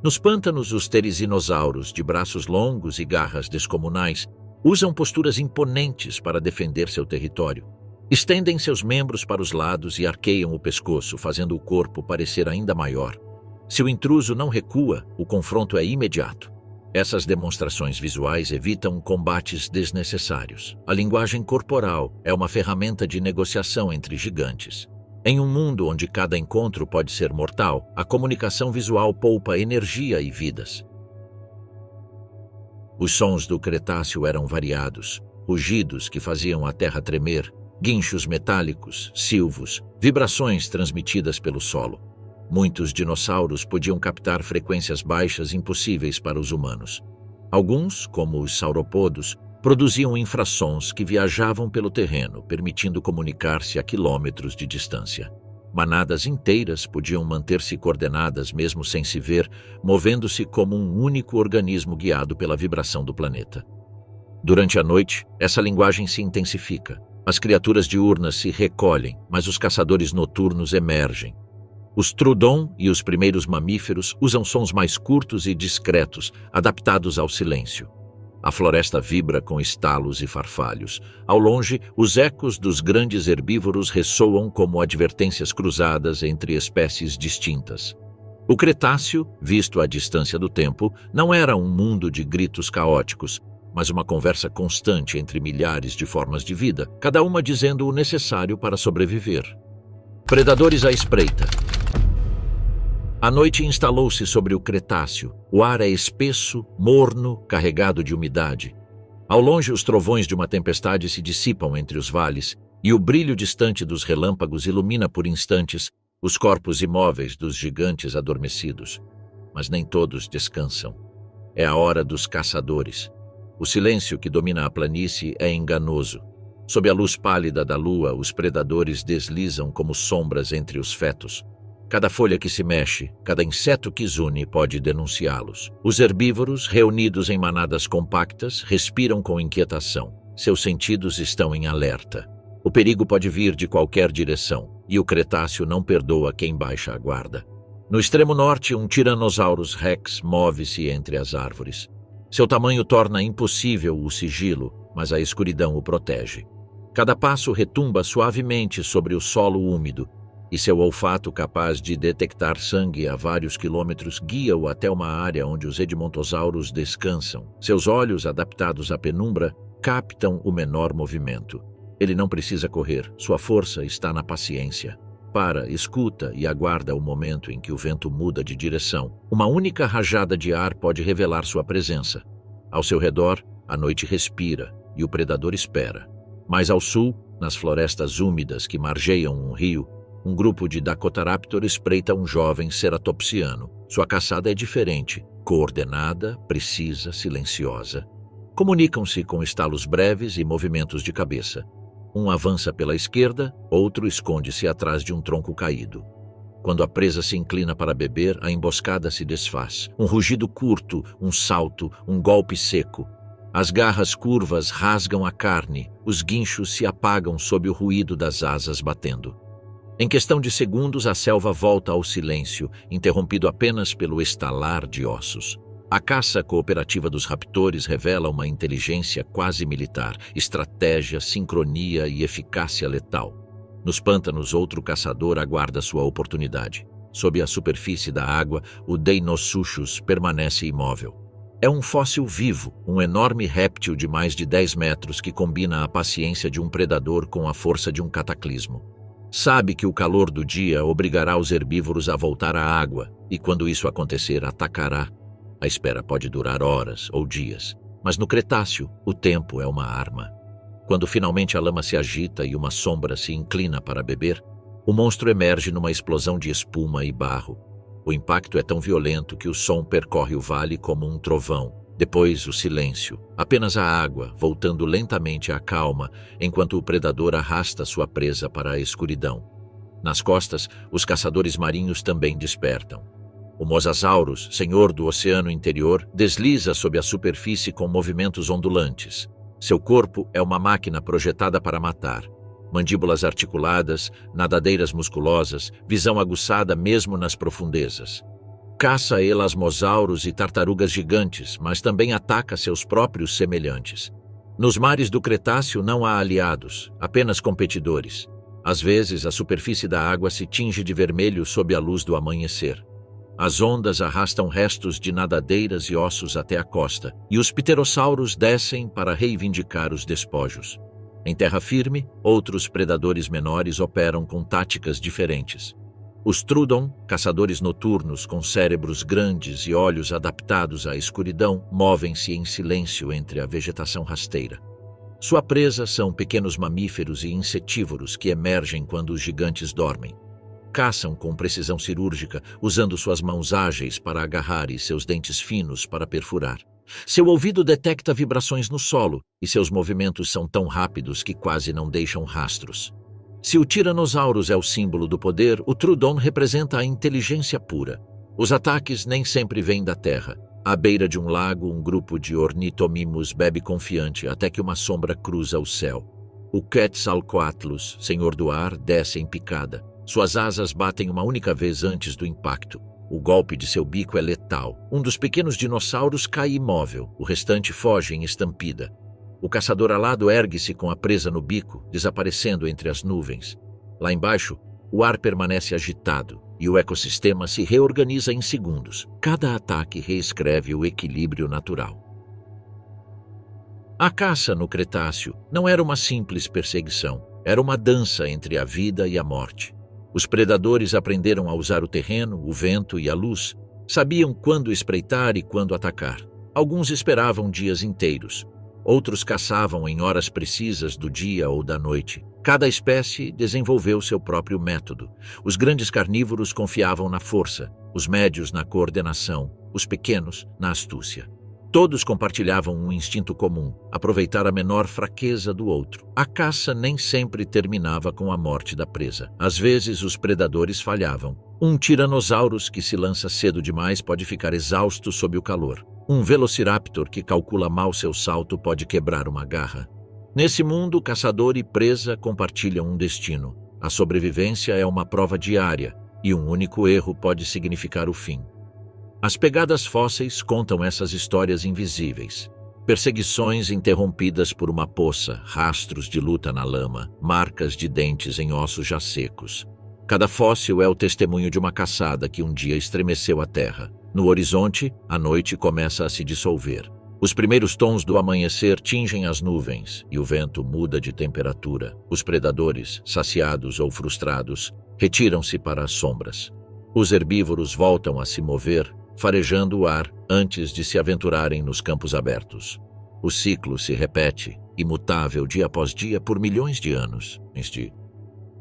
S1: Nos pântanos, os terizinossauros, de braços longos e garras descomunais, usam posturas imponentes para defender seu território. Estendem seus membros para os lados e arqueiam o pescoço, fazendo o corpo parecer ainda maior. Se o intruso não recua, o confronto é imediato. Essas demonstrações visuais evitam combates desnecessários. A linguagem corporal é uma ferramenta de negociação entre gigantes. Em um mundo onde cada encontro pode ser mortal, a comunicação visual poupa energia e vidas. Os sons do Cretáceo eram variados, rugidos que faziam a terra tremer, guinchos metálicos, silvos, vibrações transmitidas pelo solo. Muitos dinossauros podiam captar frequências baixas impossíveis para os humanos. Alguns, como os sauropodos, produziam infrassons que viajavam pelo terreno, permitindo comunicar-se a quilômetros de distância. Manadas inteiras podiam manter-se coordenadas mesmo sem se ver, movendo-se como um único organismo guiado pela vibração do planeta. Durante a noite, essa linguagem se intensifica. As criaturas diurnas se recolhem, mas os caçadores noturnos emergem. Os Trudon e os primeiros mamíferos usam sons mais curtos e discretos, adaptados ao silêncio. A floresta vibra com estalos e farfalhos. Ao longe, os ecos dos grandes herbívoros ressoam como advertências cruzadas entre espécies distintas. O Cretáceo, visto à distância do tempo, não era um mundo de gritos caóticos, mas uma conversa constante entre milhares de formas de vida, cada uma dizendo o necessário para sobreviver. Predadores à espreita. A noite instalou-se sobre o Cretáceo. O ar é espesso, morno, carregado de umidade. Ao longe, os trovões de uma tempestade se dissipam entre os vales, e o brilho distante dos relâmpagos ilumina por instantes os corpos imóveis dos gigantes adormecidos. Mas nem todos descansam. É a hora dos caçadores. O silêncio que domina a planície é enganoso. Sob a luz pálida da lua, os predadores deslizam como sombras entre os fetos. Cada folha que se mexe, cada inseto que zune pode denunciá-los. Os herbívoros, reunidos em manadas compactas, respiram com inquietação. Seus sentidos estão em alerta. O perigo pode vir de qualquer direção, e o Cretáceo não perdoa quem baixa a guarda. No extremo norte, um Tyrannosaurus rex move-se entre as árvores. Seu tamanho torna impossível o sigilo, mas a escuridão o protege. Cada passo retumba suavemente sobre o solo úmido, e seu olfato, capaz de detectar sangue a vários quilômetros, guia-o até uma área onde os edmontossauros descansam. Seus olhos, adaptados à penumbra, captam o menor movimento. Ele não precisa correr, sua força está na paciência. para, escuta e aguarda o momento em que o vento muda de direção. Uma única rajada de ar pode revelar sua presença. Ao seu redor, a noite respira e o predador espera. Mais ao sul, nas florestas úmidas que margeiam um rio, um grupo de Dakotaraptor espreita um jovem ceratopsiano. Sua caçada é diferente, coordenada, precisa, silenciosa. Comunicam-se com estalos breves e movimentos de cabeça. Um avança pela esquerda, outro esconde-se atrás de um tronco caído. Quando a presa se inclina para beber, a emboscada se desfaz. Um rugido curto, um salto, um golpe seco. As garras curvas rasgam a carne, os guinchos se apagam sob o ruído das asas batendo. Em questão de segundos, a selva volta ao silêncio, interrompido apenas pelo estalar de ossos. A caça cooperativa dos raptores revela uma inteligência quase militar, estratégia, sincronia e eficácia letal. Nos pântanos, outro caçador aguarda sua oportunidade. Sob a superfície da água, o Deinosuchus permanece imóvel. É um fóssil vivo, um enorme réptil de mais de 10 metros que combina a paciência de um predador com a força de um cataclismo. Sabe que o calor do dia obrigará os herbívoros a voltar à água, e quando isso acontecer, atacará. A espera pode durar horas ou dias, mas no Cretáceo, o tempo é uma arma. Quando finalmente a lama se agita e uma sombra se inclina para beber, o monstro emerge numa explosão de espuma e barro. O impacto é tão violento que o som percorre o vale como um trovão. Depois, o silêncio. Apenas a água, voltando lentamente à calma, enquanto o predador arrasta sua presa para a escuridão. Nas costas, os caçadores marinhos também despertam. O Mosasaurus, senhor do oceano interior, desliza sob a superfície com movimentos ondulantes. Seu corpo é uma máquina projetada para matar. Mandíbulas articuladas, nadadeiras musculosas, visão aguçada mesmo nas profundezas. Caça elasmosauros e tartarugas gigantes, mas também ataca seus próprios semelhantes. Nos mares do Cretáceo não há aliados, apenas competidores. Às vezes, a superfície da água se tinge de vermelho sob a luz do amanhecer. As ondas arrastam restos de nadadeiras e ossos até a costa, e os pterossauros descem para reivindicar os despojos. Em terra firme, outros predadores menores operam com táticas diferentes. Os Trudon, caçadores noturnos com cérebros grandes e olhos adaptados à escuridão, movem-se em silêncio entre a vegetação rasteira. Sua presa são pequenos mamíferos e insetívoros que emergem quando os gigantes dormem. Caçam com precisão cirúrgica, usando suas mãos ágeis para agarrar e seus dentes finos para perfurar. Seu ouvido detecta vibrações no solo e seus movimentos são tão rápidos que quase não deixam rastros. Se o Tyrannosaurus é o símbolo do poder, o Trudon representa a inteligência pura. Os ataques nem sempre vêm da terra. À beira de um lago, um grupo de ornitomimos bebe confiante até que uma sombra cruza o céu. O Quetzalcoatlus, senhor do ar, desce em picada. Suas asas batem uma única vez antes do impacto. O golpe de seu bico é letal. Um dos pequenos dinossauros cai imóvel, o restante foge em estampida. O caçador alado ergue-se com a presa no bico, desaparecendo entre as nuvens. Lá embaixo, o ar permanece agitado e o ecossistema se reorganiza em segundos. Cada ataque reescreve o equilíbrio natural. A caça no Cretáceo não era uma simples perseguição, era uma dança entre a vida e a morte. Os predadores aprenderam a usar o terreno, o vento e a luz. Sabiam quando espreitar e quando atacar. Alguns esperavam dias inteiros. Outros caçavam em horas precisas do dia ou da noite. Cada espécie desenvolveu seu próprio método. Os grandes carnívoros confiavam na força, os médios na coordenação, os pequenos na astúcia. Todos compartilhavam um instinto comum, aproveitar a menor fraqueza do outro. A caça nem sempre terminava com a morte da presa. Às vezes, os predadores falhavam. Um Tyrannosaurus que se lança cedo demais pode ficar exausto sob o calor. Um Velociraptor que calcula mal seu salto pode quebrar uma garra. Nesse mundo, caçador e presa compartilham um destino. A sobrevivência é uma prova diária, e um único erro pode significar o fim. As pegadas fósseis contam essas histórias invisíveis. Perseguições interrompidas por uma poça, rastros de luta na lama, marcas de dentes em ossos já secos. Cada fóssil é o testemunho de uma caçada que um dia estremeceu a terra. No horizonte, a noite começa a se dissolver. Os primeiros tons do amanhecer tingem as nuvens e o vento muda de temperatura. Os predadores, saciados ou frustrados, Retiram-se para as sombras. Os herbívoros voltam a se mover, farejando o ar antes de se aventurarem nos campos abertos. O ciclo se repete, imutável dia após dia por milhões de anos.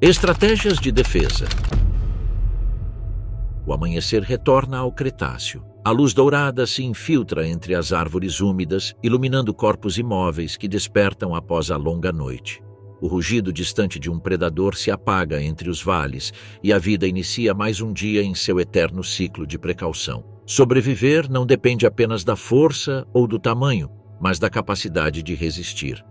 S1: Estratégias de defesa. O amanhecer retorna ao Cretáceo. A luz dourada se infiltra entre as árvores úmidas, iluminando corpos imóveis que despertam após a longa noite. O rugido distante de um predador se apaga entre os vales e a vida inicia mais um dia em seu eterno ciclo de precaução. Sobreviver não depende apenas da força ou do tamanho, mas da capacidade de resistir.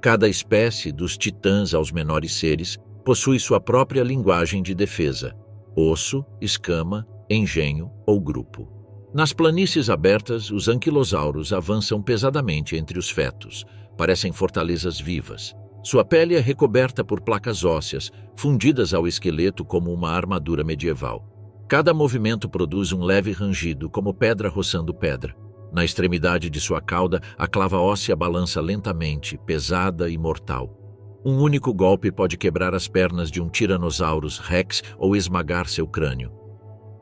S1: Cada espécie, dos titãs aos menores seres, possui sua própria linguagem de defesa: osso, escama, engenho ou grupo. Nas planícies abertas, os anquilosauros avançam pesadamente entre os fetos. Parecem fortalezas vivas. Sua pele é recoberta por placas ósseas, fundidas ao esqueleto como uma armadura medieval. Cada movimento produz um leve rangido, como pedra roçando pedra. Na extremidade de sua cauda, a clava óssea balança lentamente, pesada e mortal. Um único golpe pode quebrar as pernas de um Tyrannosaurus Rex ou esmagar seu crânio.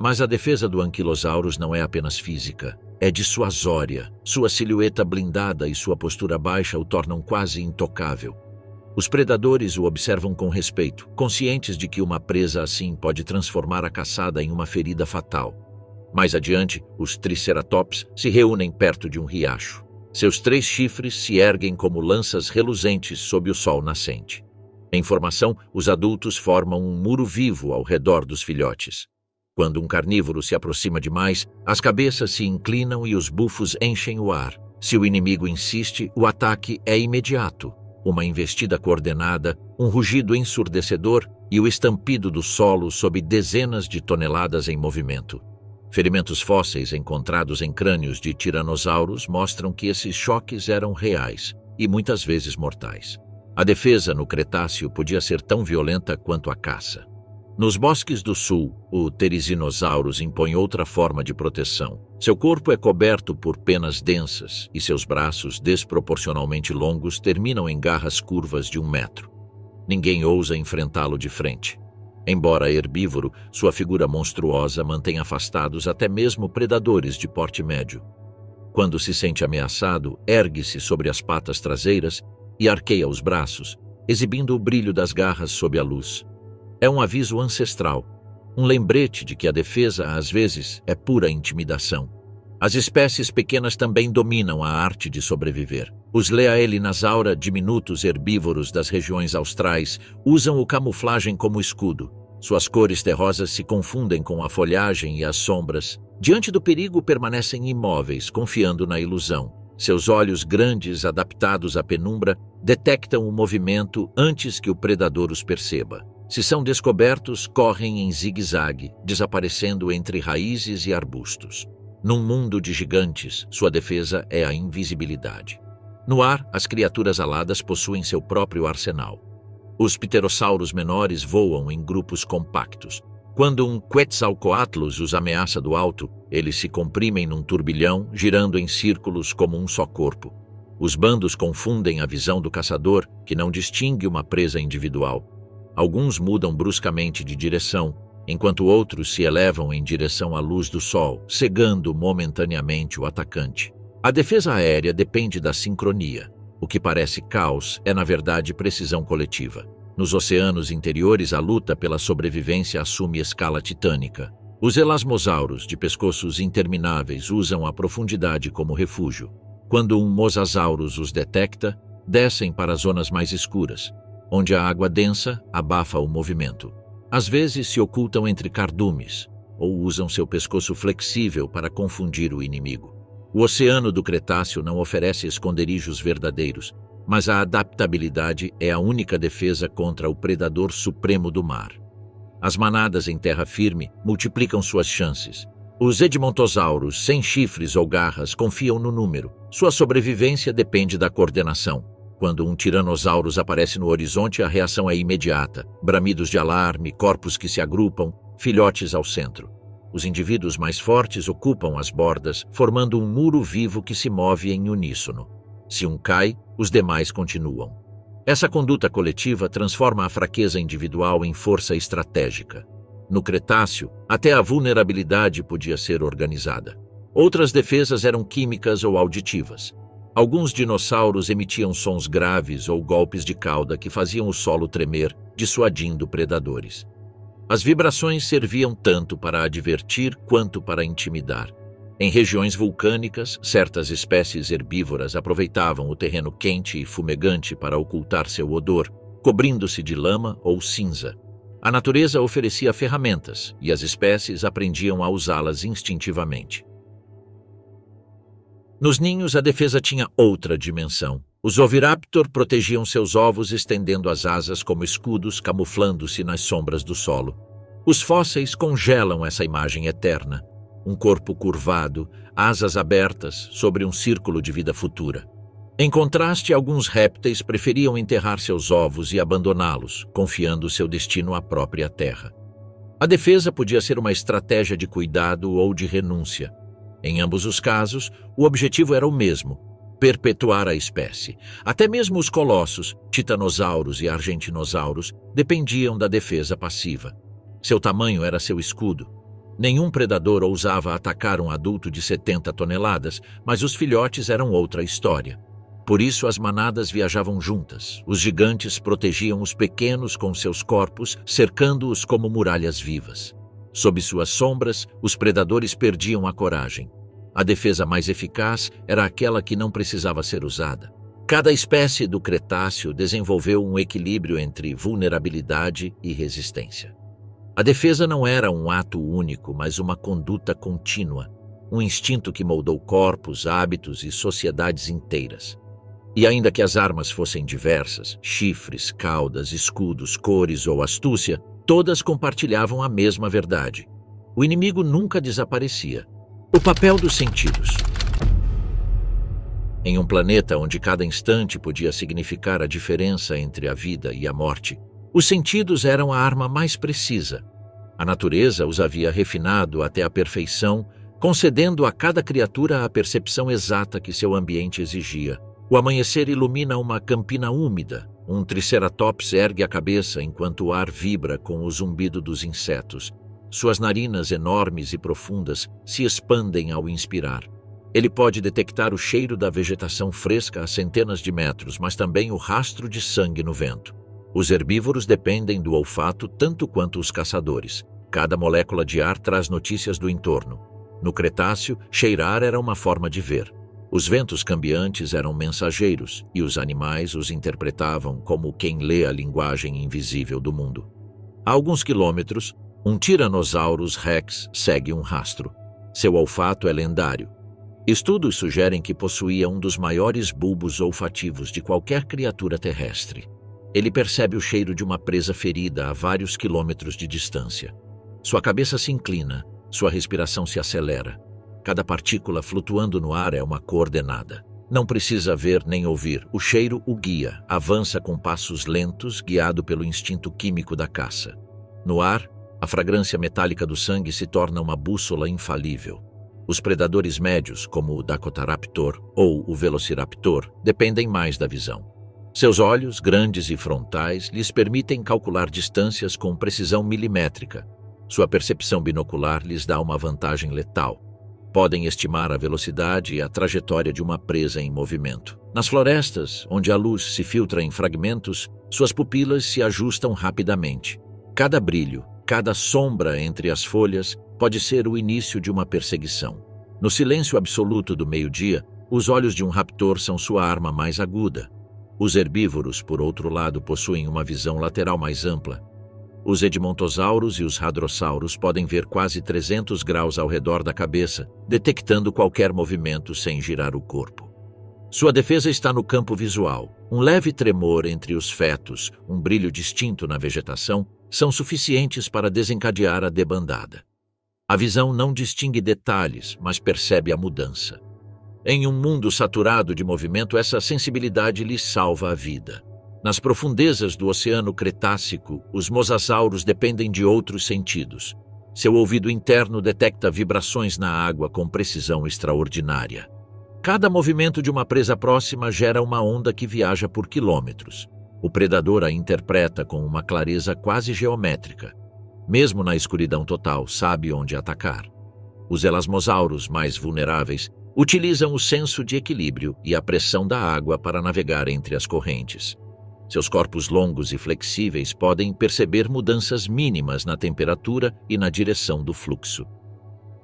S1: Mas a defesa do Ankylosaurus não é apenas física, é dissuasória. Sua silhueta blindada e sua postura baixa o tornam quase intocável. Os predadores o observam com respeito, conscientes de que uma presa assim pode transformar a caçada em uma ferida fatal. Mais adiante, os Triceratops se reúnem perto de um riacho. Seus 3 chifres se erguem como lanças reluzentes sob o sol nascente. Em formação, os adultos formam um muro vivo ao redor dos filhotes. Quando um carnívoro se aproxima demais, as cabeças se inclinam e os bufos enchem o ar. Se o inimigo insiste, o ataque é imediato. Uma investida coordenada, um rugido ensurdecedor e o estampido do solo sob dezenas de toneladas em movimento. Ferimentos fósseis encontrados em crânios de tiranossauros mostram que esses choques eram reais e muitas vezes mortais. A defesa no Cretáceo podia ser tão violenta quanto a caça. Nos bosques do sul, o Therizinosaurus impõe outra forma de proteção. Seu corpo é coberto por penas densas e seus braços, desproporcionalmente longos, terminam em garras curvas de 1 metro. Ninguém ousa enfrentá-lo de frente. Embora herbívoro, sua figura monstruosa mantém afastados até mesmo predadores de porte médio. Quando se sente ameaçado, ergue-se sobre as patas traseiras e arqueia os braços, exibindo o brilho das garras sob a luz. É um aviso ancestral, um lembrete de que a defesa, às vezes, é pura intimidação. As espécies pequenas também dominam a arte de sobreviver. Os Leaelinasaura, diminutos herbívoros das regiões austrais, usam o camuflagem como escudo. Suas cores terrosas se confundem com a folhagem e as sombras. Diante do perigo, permanecem imóveis, confiando na ilusão. Seus olhos grandes, adaptados à penumbra, detectam o movimento antes que o predador os perceba. Se são descobertos, correm em zigue-zague, desaparecendo entre raízes e arbustos. Num mundo de gigantes, sua defesa é a invisibilidade. No ar, as criaturas aladas possuem seu próprio arsenal. Os pterossauros menores voam em grupos compactos. Quando um Quetzalcoatlus os ameaça do alto, eles se comprimem num turbilhão, girando em círculos como um só corpo. Os bandos confundem a visão do caçador, que não distingue uma presa individual. Alguns mudam bruscamente de direção, enquanto outros se elevam em direção à luz do sol, cegando momentaneamente o atacante. A defesa aérea depende da sincronia. O que parece caos é, na verdade, precisão coletiva. Nos oceanos interiores, a luta pela sobrevivência assume escala titânica. Os elasmosauros, de pescoços intermináveis, usam a profundidade como refúgio. Quando um mosasaurus os detecta, descem para zonas mais escuras, onde a água densa abafa o movimento. Às vezes se ocultam entre cardumes, ou usam seu pescoço flexível para confundir o inimigo. O oceano do Cretáceo não oferece esconderijos verdadeiros, mas a adaptabilidade é a única defesa contra o predador supremo do mar. As manadas em terra firme multiplicam suas chances. Os edmontosaurus, sem chifres ou garras, confiam no número. Sua sobrevivência depende da coordenação. Quando um Tyrannosaurus aparece no horizonte, a reação é imediata. Bramidos de alarme, corpos que se agrupam, filhotes ao centro. Os indivíduos mais fortes ocupam as bordas, formando um muro vivo que se move em uníssono. Se um cai, os demais continuam. Essa conduta coletiva transforma a fraqueza individual em força estratégica. No Cretáceo, até a vulnerabilidade podia ser organizada. Outras defesas eram químicas ou auditivas. Alguns dinossauros emitiam sons graves ou golpes de cauda que faziam o solo tremer, dissuadindo predadores. As vibrações serviam tanto para advertir quanto para intimidar. Em regiões vulcânicas, certas espécies herbívoras aproveitavam o terreno quente e fumegante para ocultar seu odor, cobrindo-se de lama ou cinza. A natureza oferecia ferramentas e as espécies aprendiam a usá-las instintivamente. Nos ninhos, a defesa tinha outra dimensão. Os oviraptor protegiam seus ovos estendendo as asas como escudos, camuflando-se nas sombras do solo. Os fósseis congelam essa imagem eterna. Um corpo curvado, asas abertas sobre um círculo de vida futura. Em contraste, alguns répteis preferiam enterrar seus ovos e abandoná-los, confiando seu destino à própria terra. A defesa podia ser uma estratégia de cuidado ou de renúncia. Em ambos os casos, o objetivo era o mesmo: perpetuar a espécie. Até mesmo os colossos, titanossauros e argentinossauros, dependiam da defesa passiva. Seu tamanho era seu escudo. Nenhum predador ousava atacar um adulto de 70 toneladas, mas os filhotes eram outra história. Por isso as manadas viajavam juntas. Os gigantes protegiam os pequenos com seus corpos, cercando-os como muralhas vivas. Sob suas sombras, os predadores perdiam a coragem. A defesa mais eficaz era aquela que não precisava ser usada. Cada espécie do Cretáceo desenvolveu um equilíbrio entre vulnerabilidade e resistência. A defesa não era um ato único, mas uma conduta contínua, um instinto que moldou corpos, hábitos e sociedades inteiras. E ainda que as armas fossem diversas, chifres, caudas, escudos, cores ou astúcia, todas compartilhavam a mesma verdade. O inimigo nunca desaparecia. O papel dos sentidos. Em um planeta onde cada instante podia significar a diferença entre a vida e a morte, os sentidos eram a arma mais precisa. A natureza os havia refinado até a perfeição, concedendo a cada criatura a percepção exata que seu ambiente exigia. O amanhecer ilumina uma campina úmida. Um triceratops ergue a cabeça enquanto o ar vibra com o zumbido dos insetos. Suas narinas enormes e profundas se expandem ao inspirar. Ele pode detectar o cheiro da vegetação fresca a centenas de metros, mas também o rastro de sangue no vento. Os herbívoros dependem do olfato tanto quanto os caçadores. Cada molécula de ar traz notícias do entorno. No Cretáceo, cheirar era uma forma de ver. Os ventos cambiantes eram mensageiros e os animais os interpretavam como quem lê a linguagem invisível do mundo. A alguns quilômetros, um Tyrannosaurus rex segue um rastro. Seu olfato é lendário. Estudos sugerem que possuía um dos maiores bulbos olfativos de qualquer criatura terrestre. Ele percebe o cheiro de uma presa ferida a vários quilômetros de distância. Sua cabeça se inclina, sua respiração se acelera. Cada partícula flutuando no ar é uma coordenada. Não precisa ver nem ouvir. O cheiro o guia, avança com passos lentos, guiado pelo instinto químico da caça. No ar, a fragrância metálica do sangue se torna uma bússola infalível. Os predadores médios, como o Dakotaraptor ou o Velociraptor, dependem mais da visão. Seus olhos, grandes e frontais, lhes permitem calcular distâncias com precisão milimétrica. Sua percepção binocular lhes dá uma vantagem letal. Podem estimar a velocidade e a trajetória de uma presa em movimento. Nas florestas, onde a luz se filtra em fragmentos, suas pupilas se ajustam rapidamente. Cada brilho, cada sombra entre as folhas pode ser o início de uma perseguição. No silêncio absoluto do meio-dia, os olhos de um raptor são sua arma mais aguda. Os herbívoros, por outro lado, possuem uma visão lateral mais ampla. Os edmontossauros e os hadrossauros podem ver quase 300 graus ao redor da cabeça, detectando qualquer movimento sem girar o corpo. Sua defesa está no campo visual. Um leve tremor entre os fetos, um brilho distinto na vegetação, são suficientes para desencadear a debandada. A visão não distingue detalhes, mas percebe a mudança. Em um mundo saturado de movimento, essa sensibilidade lhe salva a vida. Nas profundezas do Oceano Cretácico, os mosasauros dependem de outros sentidos. Seu ouvido interno detecta vibrações na água com precisão extraordinária. Cada movimento de uma presa próxima gera uma onda que viaja por quilômetros. O predador a interpreta com uma clareza quase geométrica. Mesmo na escuridão total, sabe onde atacar. Os elasmosauros mais vulneráveis utilizam o senso de equilíbrio e a pressão da água para navegar entre as correntes. Seus corpos longos e flexíveis podem perceber mudanças mínimas na temperatura e na direção do fluxo.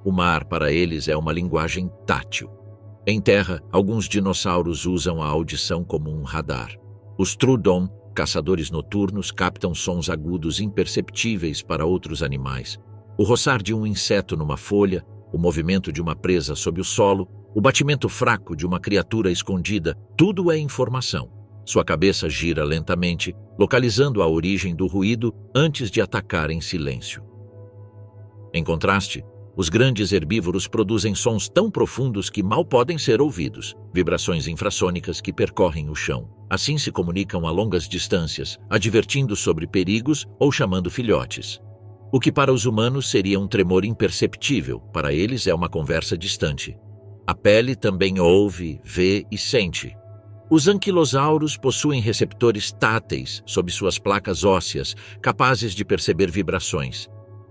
S1: O mar, para eles, é uma linguagem tátil. Em terra, alguns dinossauros usam a audição como um radar. Os Troodon, caçadores noturnos, captam sons agudos imperceptíveis para outros animais. O roçar de um inseto numa folha, o movimento de uma presa sob o solo, o batimento fraco de uma criatura escondida, tudo é informação. Sua cabeça gira lentamente, localizando a origem do ruído antes de atacar em silêncio. Em contraste, os grandes herbívoros produzem sons tão profundos que mal podem ser ouvidos, vibrações infrassônicas que percorrem o chão. Assim se comunicam a longas distâncias, advertindo sobre perigos ou chamando filhotes. O que para os humanos seria um tremor imperceptível, para eles é uma conversa distante. A pele também ouve, vê e sente. Os anquilosauros possuem receptores táteis sob suas placas ósseas, capazes de perceber vibrações.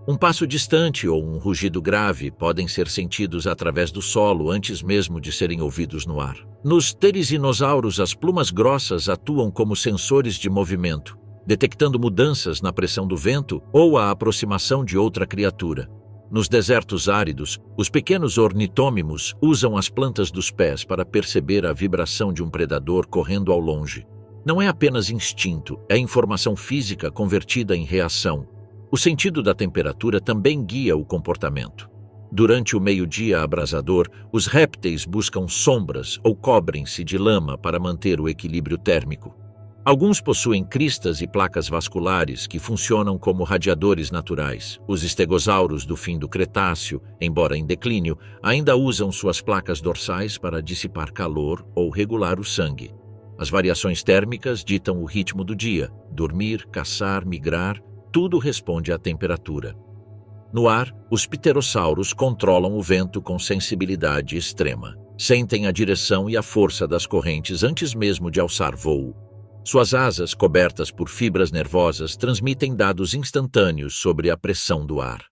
S1: Um passo distante ou um rugido grave podem ser sentidos através do solo antes mesmo de serem ouvidos no ar. Nos ptericinosauros, as plumas grossas atuam como sensores de movimento, detectando mudanças na pressão do vento ou a aproximação de outra criatura. Nos desertos áridos, os pequenos ornitômimos usam as plantas dos pés para perceber a vibração de um predador correndo ao longe. Não é apenas instinto, é informação física convertida em reação. O sentido da temperatura também guia o comportamento. Durante o meio-dia abrasador, os répteis buscam sombras ou cobrem-se de lama para manter o equilíbrio térmico. Alguns possuem cristas e placas vasculares que funcionam como radiadores naturais. Os estegosauros do fim do Cretáceo, embora em declínio, ainda usam suas placas dorsais para dissipar calor ou regular o sangue. As variações térmicas ditam o ritmo do dia: dormir, caçar, migrar. Tudo responde à temperatura. No ar, os pterossauros controlam o vento com sensibilidade extrema. Sentem a direção e a força das correntes antes mesmo de alçar voo. Suas asas, cobertas por fibras nervosas, transmitem dados instantâneos sobre a pressão do ar.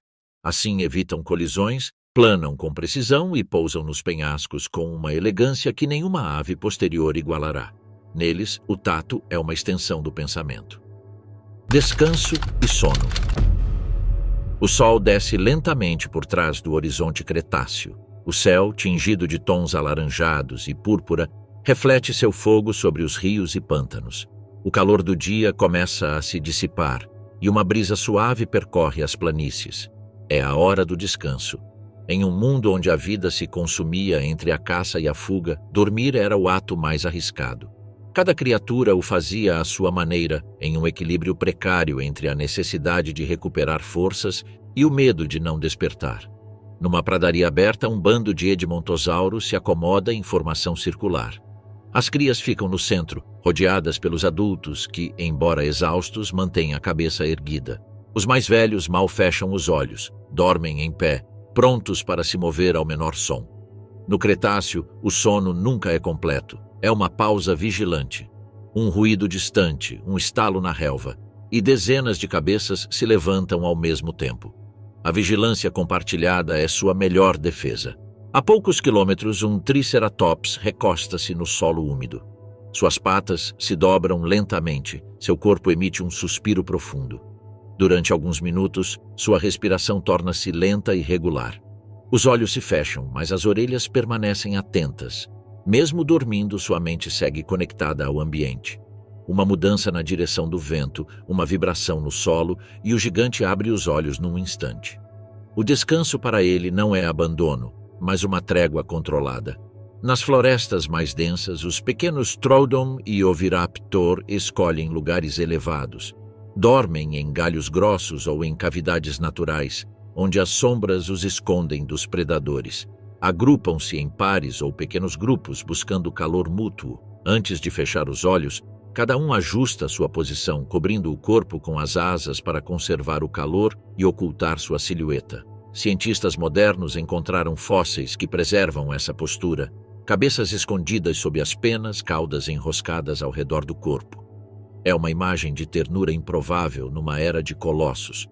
S1: Assim evitam colisões, planam com precisão e pousam nos penhascos com uma elegância que nenhuma ave posterior igualará. Neles, o tato é uma extensão do pensamento. Descanso e sono. O sol desce lentamente por trás do horizonte Cretáceo. O céu, tingido de tons alaranjados e púrpura, reflete seu fogo sobre os rios e pântanos. O calor do dia começa a se dissipar e uma brisa suave percorre as planícies. É a hora do descanso. Em um mundo onde a vida se consumia entre a caça e a fuga, dormir era o ato mais arriscado. Cada criatura o fazia à sua maneira, em um equilíbrio precário entre a necessidade de recuperar forças e o medo de não despertar. Numa pradaria aberta, um bando de edmontosauros se acomoda em formação circular. As crias ficam no centro, rodeadas pelos adultos que, embora exaustos, mantêm a cabeça erguida. Os mais velhos mal fecham os olhos, dormem em pé, prontos para se mover ao menor som. No Cretáceo, o sono nunca é completo. É uma pausa vigilante. Um ruído distante, um estalo na relva, e dezenas de cabeças se levantam ao mesmo tempo. A vigilância compartilhada é sua melhor defesa. A poucos quilômetros, um triceratops recosta-se no solo úmido. Suas patas se dobram lentamente, seu corpo emite um suspiro profundo. Durante alguns minutos, sua respiração torna-se lenta e regular. Os olhos se fecham, mas as orelhas permanecem atentas. Mesmo dormindo, sua mente segue conectada ao ambiente. Uma mudança na direção do vento, uma vibração no solo, e o gigante abre os olhos num instante. O descanso para ele não é abandono, mas uma trégua controlada. Nas florestas mais densas, os pequenos Troodon e Oviraptor escolhem lugares elevados. Dormem em galhos grossos ou em cavidades naturais, onde as sombras os escondem dos predadores. Agrupam-se em pares ou pequenos grupos buscando calor mútuo. Antes de fechar os olhos, cada um ajusta sua posição, cobrindo o corpo com as asas para conservar o calor e ocultar sua silhueta. Cientistas modernos encontraram fósseis que preservam essa postura, cabeças escondidas sob as penas, caudas enroscadas ao redor do corpo. É uma imagem de ternura improvável numa era de colossos.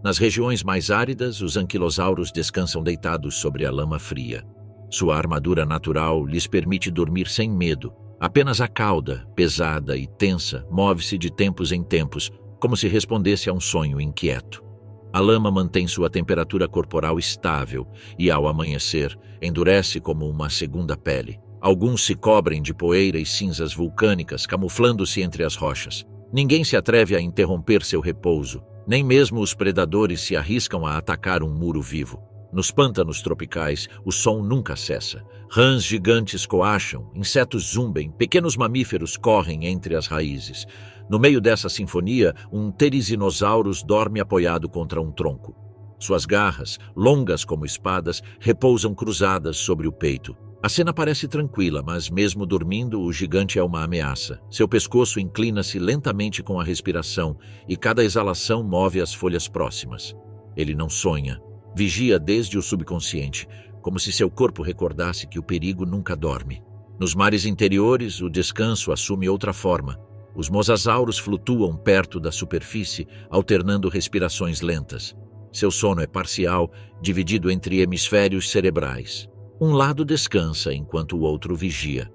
S1: Nas regiões mais áridas, os anquilosauros descansam deitados sobre a lama fria. Sua armadura natural lhes permite dormir sem medo. Apenas a cauda, pesada e tensa, move-se de tempos em tempos, como se respondesse a um sonho inquieto. A lama mantém sua temperatura corporal estável e, ao amanhecer, endurece como uma segunda pele. Alguns se cobrem de poeira e cinzas vulcânicas, camuflando-se entre as rochas. Ninguém se atreve a interromper seu repouso, nem mesmo os predadores se arriscam a atacar um muro vivo. Nos pântanos tropicais, o som nunca cessa. Rãs gigantes coacham, insetos zumbem, pequenos mamíferos correm entre as raízes. No meio dessa sinfonia, um Therizinosaurus dorme apoiado contra um tronco. Suas garras, longas como espadas, repousam cruzadas sobre o peito. A cena parece tranquila, mas mesmo dormindo, o gigante é uma ameaça. Seu pescoço inclina-se lentamente com a respiração e cada exalação move as folhas próximas. Ele não sonha. Vigia desde o subconsciente, como se seu corpo recordasse que o perigo nunca dorme. Nos mares interiores, o descanso assume outra forma. Os mosasauros flutuam perto da superfície, alternando respirações lentas. Seu sono é parcial, dividido entre hemisférios cerebrais. Um lado descansa enquanto o outro vigia.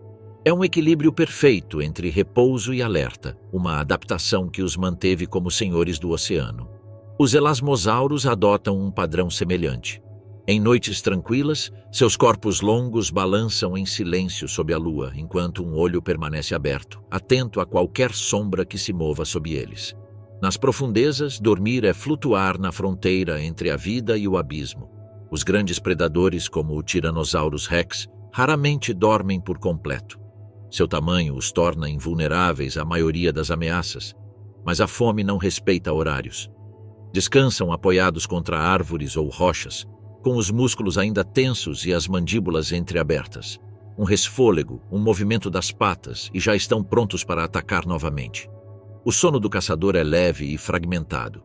S1: É um equilíbrio perfeito entre repouso e alerta, uma adaptação que os manteve como senhores do oceano. Os elasmosauros adotam um padrão semelhante. Em noites tranquilas, seus corpos longos balançam em silêncio sob a lua, enquanto um olho permanece aberto, atento a qualquer sombra que se mova sob eles. Nas profundezas, dormir é flutuar na fronteira entre a vida e o abismo. Os grandes predadores, como o Tyrannosaurus Rex, raramente dormem por completo. Seu tamanho os torna invulneráveis à maioria das ameaças, mas a fome não respeita horários. Descansam apoiados contra árvores ou rochas, com os músculos ainda tensos e as mandíbulas entreabertas. Um resfôlego, um movimento das patas e já estão prontos para atacar novamente. O sono do caçador é leve e fragmentado.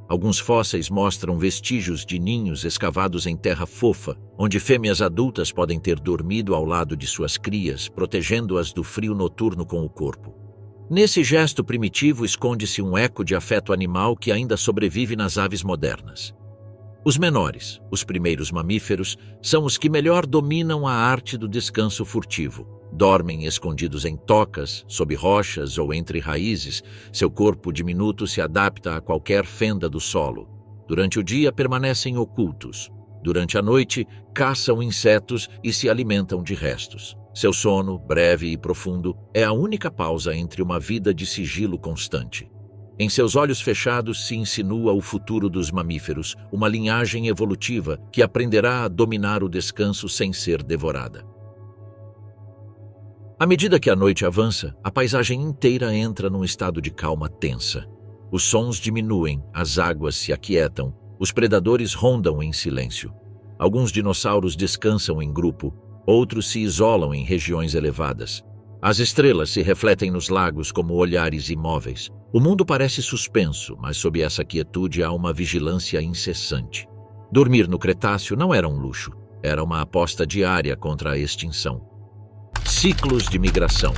S1: Alguns fósseis mostram vestígios de ninhos escavados em terra fofa, onde fêmeas adultas podem ter dormido ao lado de suas crias, protegendo-as do frio noturno com o corpo. Nesse gesto primitivo esconde-se um eco de afeto animal que ainda sobrevive nas aves modernas. Os menores, os primeiros mamíferos, são os que melhor dominam a arte do descanso furtivo. Dormem escondidos em tocas, sob rochas ou entre raízes. Seu corpo diminuto se adapta a qualquer fenda do solo. Durante o dia permanecem ocultos. Durante a noite, caçam insetos e se alimentam de restos. Seu sono, breve e profundo, é a única pausa entre uma vida de sigilo constante. Em seus olhos fechados se insinua o futuro dos mamíferos, uma linhagem evolutiva que aprenderá a dominar o descanso sem ser devorada. À medida que a noite avança, a paisagem inteira entra num estado de calma tensa. Os sons diminuem, as águas se aquietam, os predadores rondam em silêncio. Alguns dinossauros descansam em grupo, outros se isolam em regiões elevadas. As estrelas se refletem nos lagos como olhares imóveis. O mundo parece suspenso, mas sob essa quietude há uma vigilância incessante. Dormir no Cretáceo não era um luxo, era uma aposta diária contra a extinção. Ciclos de migração.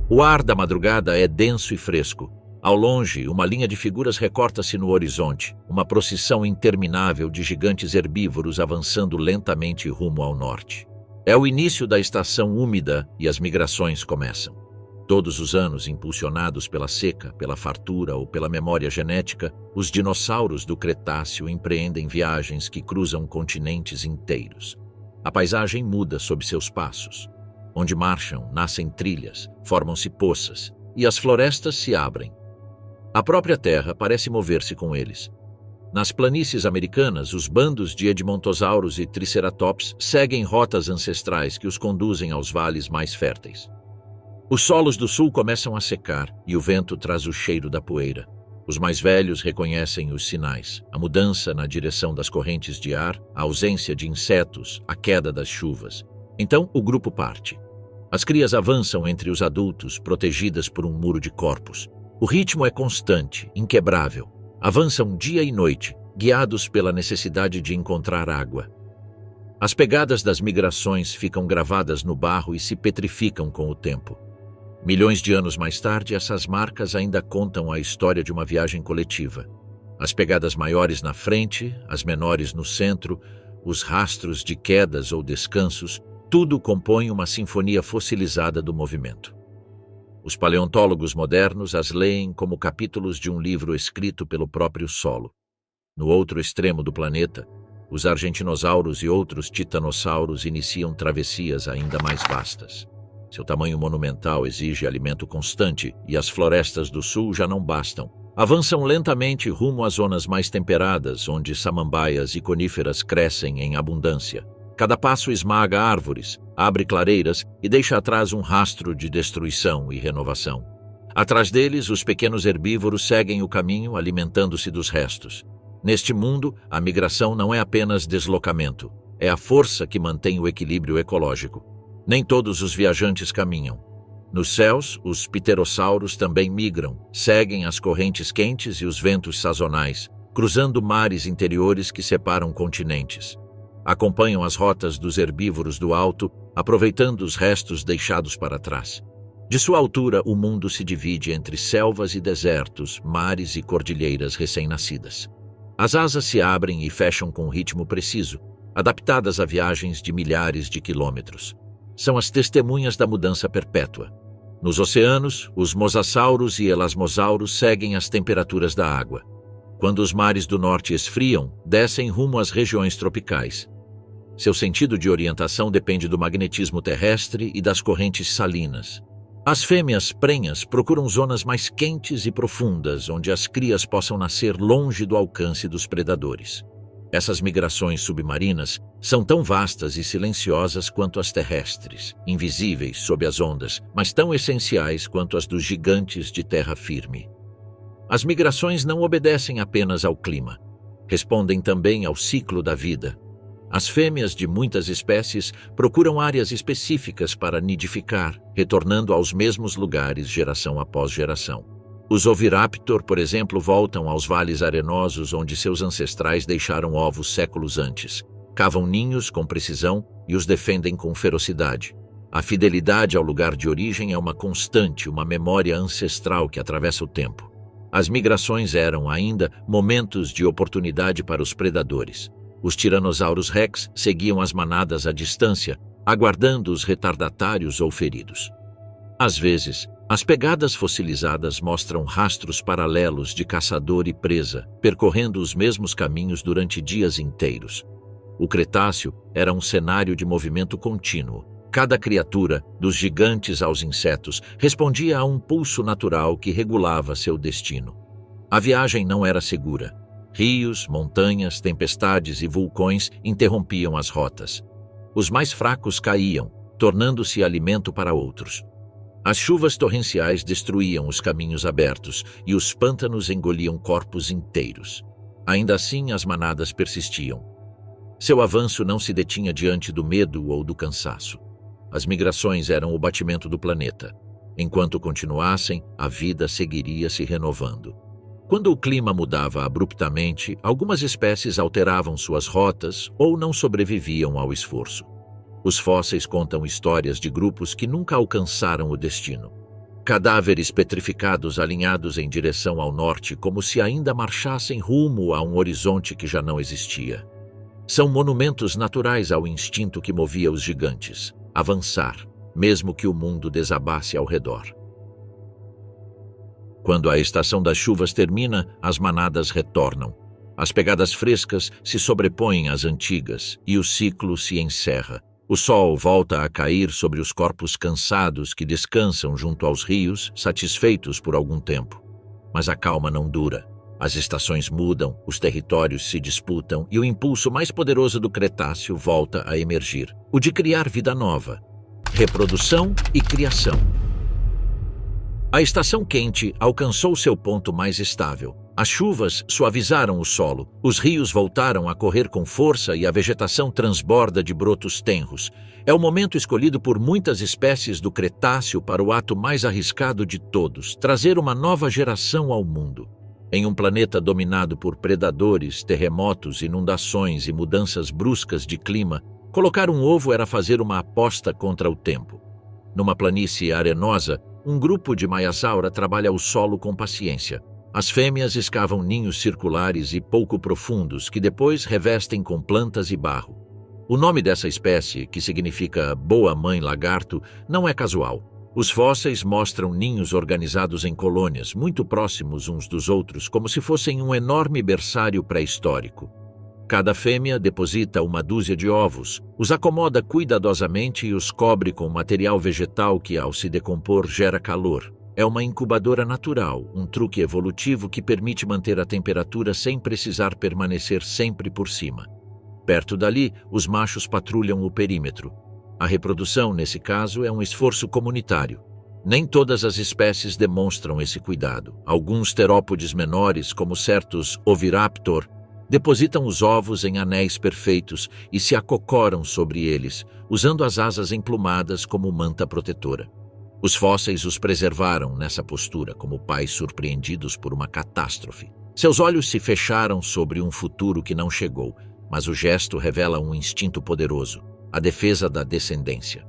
S1: O ar da madrugada é denso e fresco. Ao longe, uma linha de figuras recorta-se no horizonte, uma procissão interminável de gigantes herbívoros avançando lentamente rumo ao norte. É o início da estação úmida e as migrações começam. Todos os anos, impulsionados pela seca, pela fartura ou pela memória genética, os dinossauros do Cretáceo empreendem viagens que cruzam continentes inteiros. A paisagem muda sob seus passos. Onde marcham, nascem trilhas, formam-se poças, e as florestas se abrem. A própria terra parece mover-se com eles. Nas planícies americanas, os bandos de edmontossauros e triceratops seguem rotas ancestrais que os conduzem aos vales mais férteis. Os solos do sul começam a secar e o vento traz o cheiro da poeira. Os mais velhos reconhecem os sinais, a mudança na direção das correntes de ar, a ausência de insetos, a queda das chuvas. Então, o grupo parte. As crias avançam entre os adultos, protegidas por um muro de corpos. O ritmo é constante, inquebrável. Avançam dia e noite, guiados pela necessidade de encontrar água. As pegadas das migrações ficam gravadas no barro e se petrificam com o tempo. Milhões de anos mais tarde, essas marcas ainda contam a história de uma viagem coletiva. As pegadas maiores na frente, as menores no centro, os rastros de quedas ou descansos, tudo compõe uma sinfonia fossilizada do movimento. Os paleontólogos modernos as leem como capítulos de um livro escrito pelo próprio solo. No outro extremo do planeta, os argentinossauros e outros titanossauros iniciam travessias ainda mais vastas. Seu tamanho monumental exige alimento constante e as florestas do sul já não bastam. Avançam lentamente rumo às zonas mais temperadas, onde samambaias e coníferas crescem em abundância. Cada passo esmaga árvores, abre clareiras e deixa atrás um rastro de destruição e renovação. Atrás deles, os pequenos herbívoros seguem o caminho, alimentando-se dos restos. Neste mundo, a migração não é apenas deslocamento, é a força que mantém o equilíbrio ecológico. Nem todos os viajantes caminham. Nos céus, os pterossauros também migram, seguem as correntes quentes e os ventos sazonais, cruzando mares interiores que separam continentes. Acompanham as rotas dos herbívoros do alto, aproveitando os restos deixados para trás. De sua altura, o mundo se divide entre selvas e desertos, mares e cordilheiras recém-nascidas. As asas se abrem e fecham com um ritmo preciso, adaptadas a viagens de milhares de quilômetros. São as testemunhas da mudança perpétua. Nos oceanos, os mosassauros e elasmosauros seguem as temperaturas da água. Quando os mares do norte esfriam, descem rumo às regiões tropicais. Seu sentido de orientação depende do magnetismo terrestre e das correntes salinas. As fêmeas prenhas procuram zonas mais quentes e profundas, onde as crias possam nascer longe do alcance dos predadores. Essas migrações submarinas são tão vastas e silenciosas quanto as terrestres, invisíveis sob as ondas, mas tão essenciais quanto as dos gigantes de terra firme. As migrações não obedecem apenas ao clima, respondem também ao ciclo da vida. As fêmeas de muitas espécies procuram áreas específicas para nidificar, retornando aos mesmos lugares geração após geração. Os oviraptor, por exemplo, voltam aos vales arenosos onde seus ancestrais deixaram ovos séculos antes. Cavam ninhos com precisão e os defendem com ferocidade. A fidelidade ao lugar de origem é uma constante, uma memória ancestral que atravessa o tempo. As migrações eram, ainda, momentos de oportunidade para os predadores. Os tiranossauros rex seguiam as manadas à distância, aguardando os retardatários ou feridos. Às vezes, as pegadas fossilizadas mostram rastros paralelos de caçador e presa, percorrendo os mesmos caminhos durante dias inteiros. O Cretáceo era um cenário de movimento contínuo. Cada criatura, dos gigantes aos insetos, respondia a um pulso natural que regulava seu destino. A viagem não era segura. Rios, montanhas, tempestades e vulcões interrompiam as rotas. Os mais fracos caíam, tornando-se alimento para outros. As chuvas torrenciais destruíam os caminhos abertos e os pântanos engoliam corpos inteiros. Ainda assim, as manadas persistiam. Seu avanço não se detinha diante do medo ou do cansaço. As migrações eram o batimento do planeta. Enquanto continuassem, a vida seguiria se renovando. Quando o clima mudava abruptamente, algumas espécies alteravam suas rotas ou não sobreviviam ao esforço. Os fósseis contam histórias de grupos que nunca alcançaram o destino. Cadáveres petrificados alinhados em direção ao norte, como se ainda marchassem rumo a um horizonte que já não existia. São monumentos naturais ao instinto que movia os gigantes: avançar, mesmo que o mundo desabasse ao redor. Quando a estação das chuvas termina, as manadas retornam. As pegadas frescas se sobrepõem às antigas e o ciclo se encerra. O sol volta a cair sobre os corpos cansados que descansam junto aos rios, satisfeitos por algum tempo. Mas a calma não dura. As estações mudam, os territórios se disputam e o impulso mais poderoso do Cretáceo volta a emergir: o de criar vida nova. Reprodução e criação. A estação quente alcançou seu ponto mais estável. As chuvas suavizaram o solo, os rios voltaram a correr com força e a vegetação transborda de brotos tenros. É o momento escolhido por muitas espécies do Cretáceo para o ato mais arriscado de todos: trazer uma nova geração ao mundo. Em um planeta dominado por predadores, terremotos, inundações e mudanças bruscas de clima, colocar um ovo era fazer uma aposta contra o tempo. Numa planície arenosa, Um grupo de Maiasaura trabalha o solo com paciência. As fêmeas escavam ninhos circulares e pouco profundos que depois revestem com plantas e barro. O nome dessa espécie, que significa boa mãe lagarto, não é casual. Os fósseis mostram ninhos organizados em colônias, muito próximos uns dos outros, como se fossem um enorme berçário pré-histórico. Cada fêmea deposita uma dúzia de ovos, os acomoda cuidadosamente e os cobre com material vegetal que, ao se decompor, gera calor. É uma incubadora natural, um truque evolutivo que permite manter a temperatura sem precisar permanecer sempre por cima. Perto dali, os machos patrulham o perímetro. A reprodução, nesse caso, é um esforço comunitário. Nem todas as espécies demonstram esse cuidado. Alguns terópodes menores, como certos Oviraptor, depositam os ovos em anéis perfeitos e se acocoram sobre eles, usando as asas emplumadas como manta protetora. Os fósseis os preservaram nessa postura, como pais surpreendidos por uma catástrofe. Seus olhos se fecharam sobre um futuro que não chegou, mas o gesto revela um instinto poderoso, a defesa da descendência.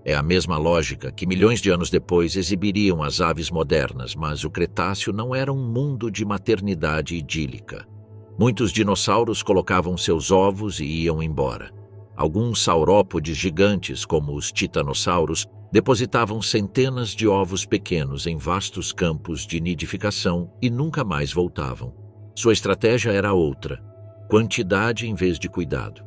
S1: É a mesma lógica que milhões de anos depois exibiriam as aves modernas, mas o Cretáceo não era um mundo de maternidade idílica. Muitos dinossauros colocavam seus ovos e iam embora. Alguns saurópodes gigantes, como os titanossauros, depositavam centenas de ovos pequenos em vastos campos de nidificação e nunca mais voltavam. Sua estratégia era outra: quantidade em vez de cuidado.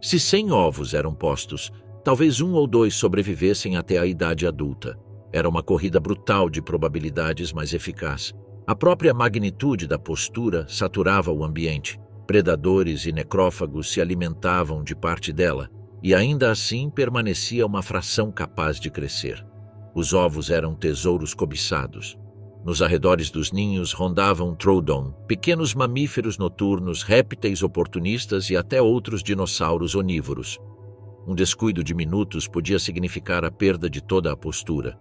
S1: Se 100 ovos eram postos, talvez 1 ou 2 sobrevivessem até a idade adulta. Era uma corrida brutal de probabilidades, mas eficaz. A própria magnitude da postura saturava o ambiente. Predadores e necrófagos se alimentavam de parte dela, e ainda assim permanecia uma fração capaz de crescer. Os ovos eram tesouros cobiçados. Nos arredores dos ninhos rondavam Troodon, pequenos mamíferos noturnos, répteis oportunistas e até outros dinossauros onívoros. Um descuido de minutos podia significar a perda de toda a postura.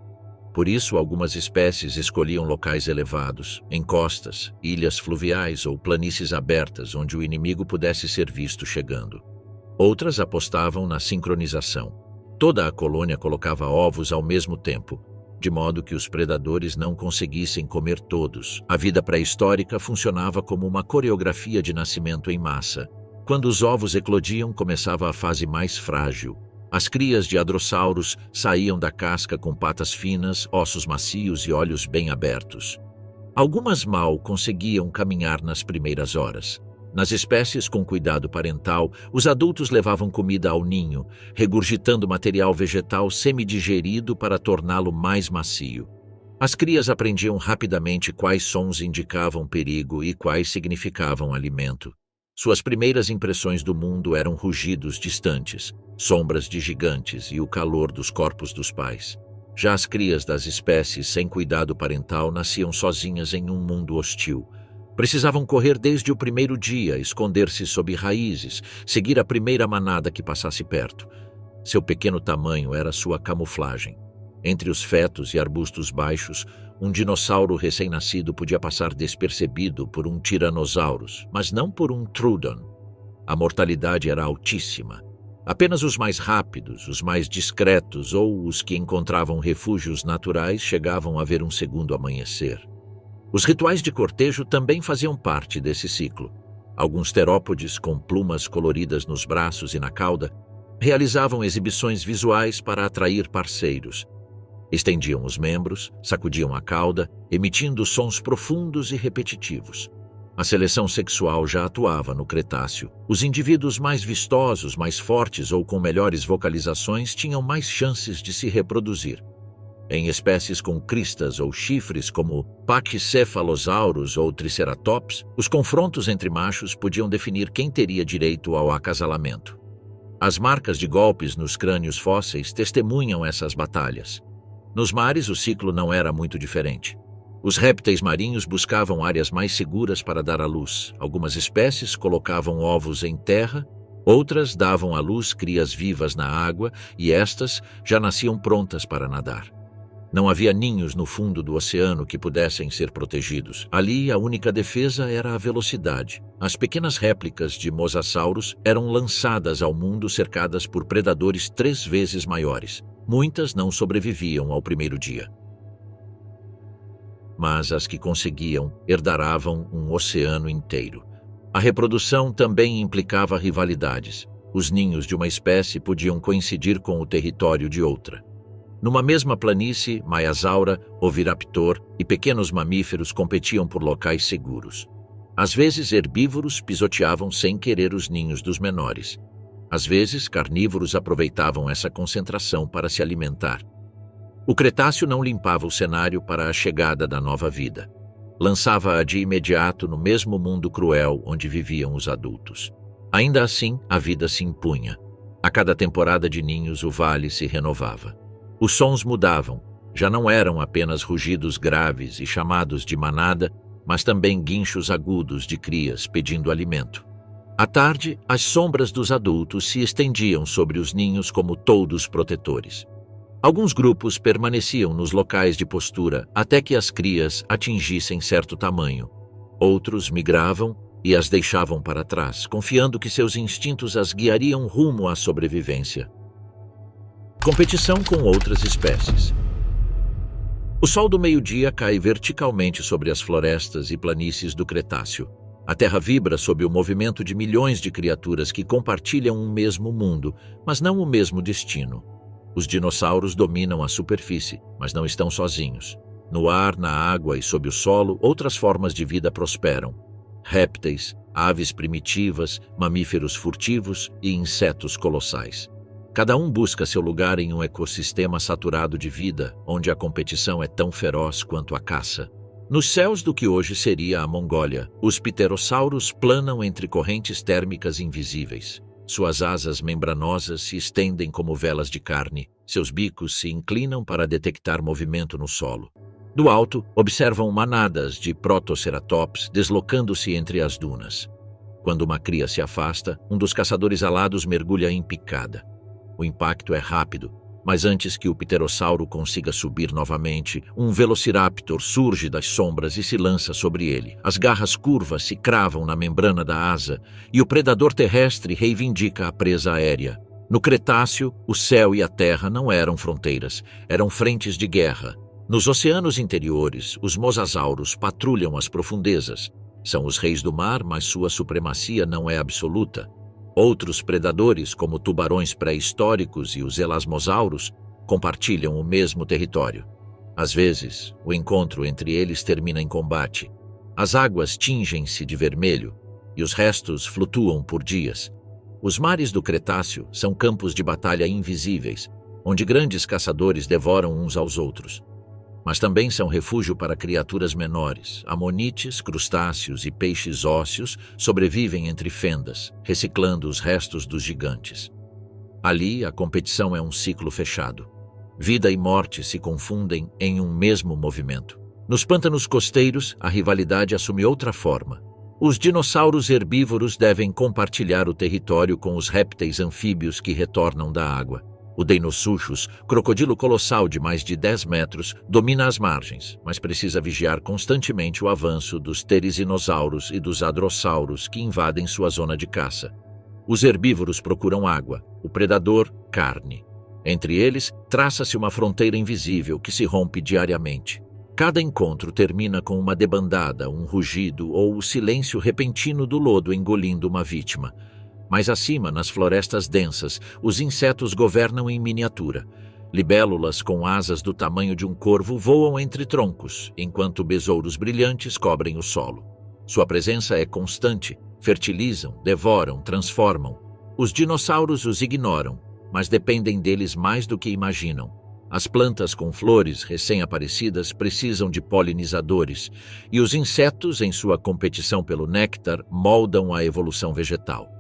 S1: Por isso, algumas espécies escolhiam locais elevados, encostas, ilhas fluviais ou planícies abertas onde o inimigo pudesse ser visto chegando. Outras apostavam na sincronização. Toda a colônia colocava ovos ao mesmo tempo, de modo que os predadores não conseguissem comer todos. A vida pré-histórica funcionava como uma coreografia de nascimento em massa. Quando os ovos eclodiam, começava a fase mais frágil. As crias de hadrossauros saíam da casca com patas finas, ossos macios e olhos bem abertos. Algumas mal conseguiam caminhar nas primeiras horas. Nas espécies com cuidado parental, os adultos levavam comida ao ninho, regurgitando material vegetal semidigerido para torná-lo mais macio. As crias aprendiam rapidamente quais sons indicavam perigo e quais significavam alimento. Suas primeiras impressões do mundo eram rugidos distantes, sombras de gigantes e o calor dos corpos dos pais. Já as crias das espécies sem cuidado parental nasciam sozinhas em um mundo hostil. Precisavam correr desde o primeiro dia, esconder-se sob raízes, seguir a primeira manada que passasse perto. Seu pequeno tamanho era sua camuflagem. Entre os fetos e arbustos baixos, um dinossauro recém-nascido podia passar despercebido por um Tyrannosaurus, mas não por um Troodon. A mortalidade era altíssima. Apenas os mais rápidos, os mais discretos ou os que encontravam refúgios naturais chegavam a ver um segundo amanhecer. Os rituais de cortejo também faziam parte desse ciclo. Alguns terópodes, com plumas coloridas nos braços e na cauda, realizavam exibições visuais para atrair parceiros. Estendiam os membros, sacudiam a cauda, emitindo sons profundos e repetitivos. A seleção sexual já atuava no Cretáceo. Os indivíduos mais vistosos, mais fortes ou com melhores vocalizações tinham mais chances de se reproduzir. Em espécies com cristas ou chifres, como Pachycephalosaurus ou Triceratops, os confrontos entre machos podiam definir quem teria direito ao acasalamento. As marcas de golpes nos crânios fósseis testemunham essas batalhas. Nos mares, o ciclo não era muito diferente. Os répteis marinhos buscavam áreas mais seguras para dar à luz. Algumas espécies colocavam ovos em terra, outras davam à luz crias vivas na água e estas já nasciam prontas para nadar. Não havia ninhos no fundo do oceano que pudessem ser protegidos. Ali, a única defesa era a velocidade. As pequenas réplicas de mosassauros eram lançadas ao mundo cercadas por predadores 3 vezes maiores. Muitas não sobreviviam ao primeiro dia. mas as que conseguiam herdaravam um oceano inteiro. A reprodução também implicava rivalidades. Os ninhos de uma espécie podiam coincidir com o território de outra. Numa mesma planície, Maiasaura, Oviraptor e pequenos mamíferos competiam por locais seguros. Às vezes, herbívoros pisoteavam sem querer os ninhos dos menores. Às vezes, carnívoros aproveitavam essa concentração para se alimentar. O Cretáceo não limpava o cenário para a chegada da nova vida. Lançava-a de imediato no mesmo mundo cruel onde viviam os adultos. Ainda assim, a vida se impunha. A cada temporada de ninhos, o vale se renovava. Os sons mudavam. Já não eram apenas rugidos graves e chamados de manada, mas também guinchos agudos de crias pedindo alimento. À tarde, as sombras dos adultos se estendiam sobre os ninhos como toldos protetores. Alguns grupos permaneciam nos locais de postura até que as crias atingissem certo tamanho. Outros migravam e as deixavam para trás, confiando que seus instintos as guiariam rumo à sobrevivência. Competição com outras espécies. O sol do meio-dia cai verticalmente sobre as florestas e planícies do Cretáceo. A terra vibra sob o movimento de milhões de criaturas que compartilham um mesmo mundo, mas não o mesmo destino. Os dinossauros dominam a superfície, mas não estão sozinhos. No ar, na água e sob o solo, outras formas de vida prosperam. Répteis, aves primitivas, mamíferos furtivos e insetos colossais. Cada um busca seu lugar em um ecossistema saturado de vida, onde a competição é tão feroz quanto a caça. Nos céus do que hoje seria a Mongólia, os pterossauros planam entre correntes térmicas invisíveis. Suas asas membranosas se estendem como velas de carne, seus bicos se inclinam para detectar movimento no solo. Do alto, observam manadas de protoceratops deslocando-se entre as dunas. Quando uma cria se afasta, um dos caçadores alados mergulha em picada. O impacto é rápido, mas antes que o pterossauro consiga subir novamente, um velociraptor surge das sombras e se lança sobre ele. As garras curvas se cravam na membrana da asa e o predador terrestre reivindica a presa aérea. No Cretáceo, o céu e a terra não eram fronteiras, eram frentes de guerra. Nos oceanos interiores, os mosasauros patrulham as profundezas. São os reis do mar, mas sua supremacia não é absoluta. Outros predadores, como tubarões pré-históricos e os elasmosauros, compartilham o mesmo território. Às vezes, o encontro entre eles termina em combate. As águas tingem-se de vermelho e os restos flutuam por dias. Os mares do Cretáceo são campos de batalha invisíveis, onde grandes caçadores devoram uns aos outros. Mas também são refúgio para criaturas menores. Amonites, crustáceos e peixes ósseos sobrevivem entre fendas, reciclando os restos dos gigantes. Ali, a competição é um ciclo fechado. Vida e morte se confundem em um mesmo movimento. Nos pântanos costeiros, a rivalidade assume outra forma. Os dinossauros herbívoros devem compartilhar o território com os répteis anfíbios que retornam da água. O Deinosuchus, crocodilo colossal de mais de 10 metros, domina as margens, mas precisa vigiar constantemente o avanço dos terizinossauros e dos hadrossauros que invadem sua zona de caça. Os herbívoros procuram água, o predador, carne. Entre eles, traça-se uma fronteira invisível que se rompe diariamente. Cada encontro termina com uma debandada, um rugido ou o silêncio repentino do lodo engolindo uma vítima. Mais acima, nas florestas densas, os insetos governam em miniatura. Libélulas com asas do tamanho de um corvo voam entre troncos, enquanto besouros brilhantes cobrem o solo. Sua presença é constante, fertilizam, devoram, transformam. Os dinossauros os ignoram, mas dependem deles mais do que imaginam. As plantas com flores recém-aparecidas precisam de polinizadores, e os insetos, em sua competição pelo néctar, moldam a evolução vegetal.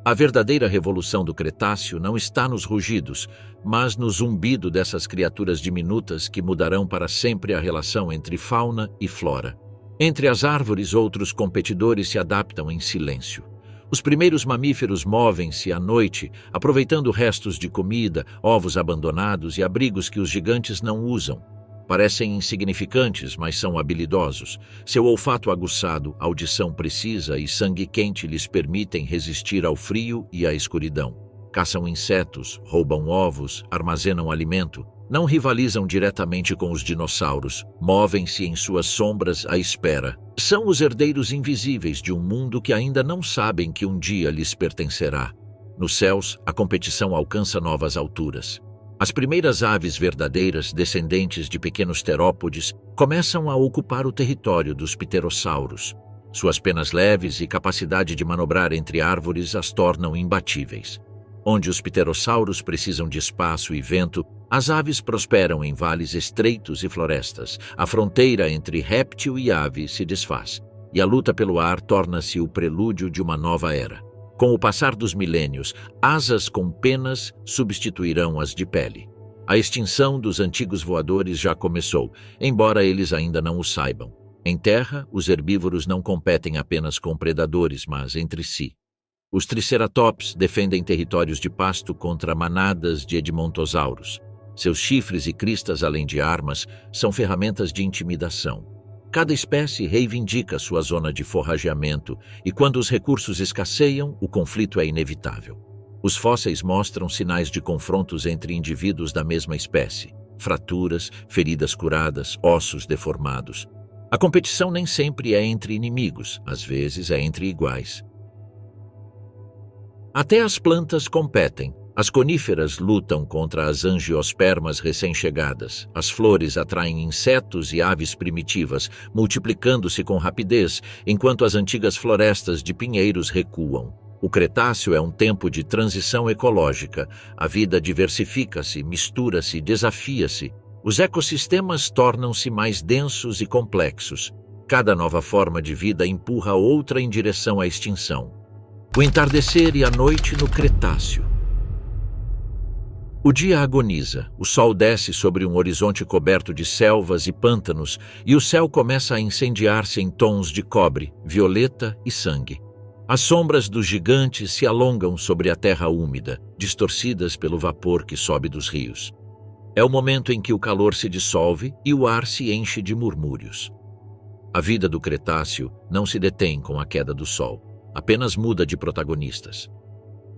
S1: A verdadeira revolução do Cretáceo não está nos rugidos, mas no zumbido dessas criaturas diminutas que mudarão para sempre a relação entre fauna e flora. Entre as árvores, outros competidores se adaptam em silêncio. Os primeiros mamíferos movem-se à noite, aproveitando restos de comida, ovos abandonados e abrigos que os gigantes não usam. Parecem insignificantes, mas são habilidosos. Seu olfato aguçado, audição precisa e sangue quente lhes permitem resistir ao frio e à escuridão. Caçam insetos, roubam ovos, armazenam alimento. Não rivalizam diretamente com os dinossauros, movem-se em suas sombras à espera. São os herdeiros invisíveis de um mundo que ainda não sabem que um dia lhes pertencerá. Nos céus, a competição alcança novas alturas. As primeiras aves verdadeiras, descendentes de pequenos terópodes, começam a ocupar o território dos pterossauros. Suas penas leves e capacidade de manobrar entre árvores as tornam imbatíveis. Onde os pterossauros precisam de espaço e vento, as aves prosperam em vales estreitos e florestas. A fronteira entre réptil e ave se desfaz, e a luta pelo ar torna-se o prelúdio de uma nova era. Com o passar dos milênios, asas com penas substituirão as de pele. A extinção dos antigos voadores já começou, embora eles ainda não o saibam. Em terra, os herbívoros não competem apenas com predadores, mas entre si. Os triceratops defendem territórios de pasto contra manadas de edmontossauros. Seus chifres e cristas, além de armas, são ferramentas de intimidação. Cada espécie reivindica sua zona de forrageamento e, quando os recursos escasseiam, o conflito é inevitável. Os fósseis mostram sinais de confrontos entre indivíduos da mesma espécie: fraturas, feridas curadas, ossos deformados. A competição nem sempre é entre inimigos, às vezes é entre iguais. Até as plantas competem. As coníferas lutam contra as angiospermas recém-chegadas. As flores atraem insetos e aves primitivas, multiplicando-se com rapidez, enquanto as antigas florestas de pinheiros recuam. O Cretáceo é um tempo de transição ecológica. A vida diversifica-se, mistura-se, desafia-se. Os ecossistemas tornam-se mais densos e complexos. Cada nova forma de vida empurra outra em direção à extinção. O entardecer e a noite no Cretáceo. O dia agoniza, o sol desce sobre um horizonte coberto de selvas e pântanos e o céu começa a incendiar-se em tons de cobre, violeta e sangue. As sombras dos gigantes se alongam sobre a terra úmida, distorcidas pelo vapor que sobe dos rios. É o momento em que o calor se dissolve e o ar se enche de murmúrios. A vida do Cretáceo não se detém com a queda do sol, apenas muda de protagonistas.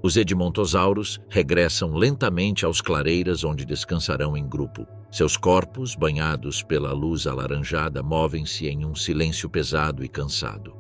S1: Os edmontossauros regressam lentamente aos clareiras onde descansarão em grupo. Seus corpos, banhados pela luz alaranjada, movem-se em um silêncio pesado e cansado.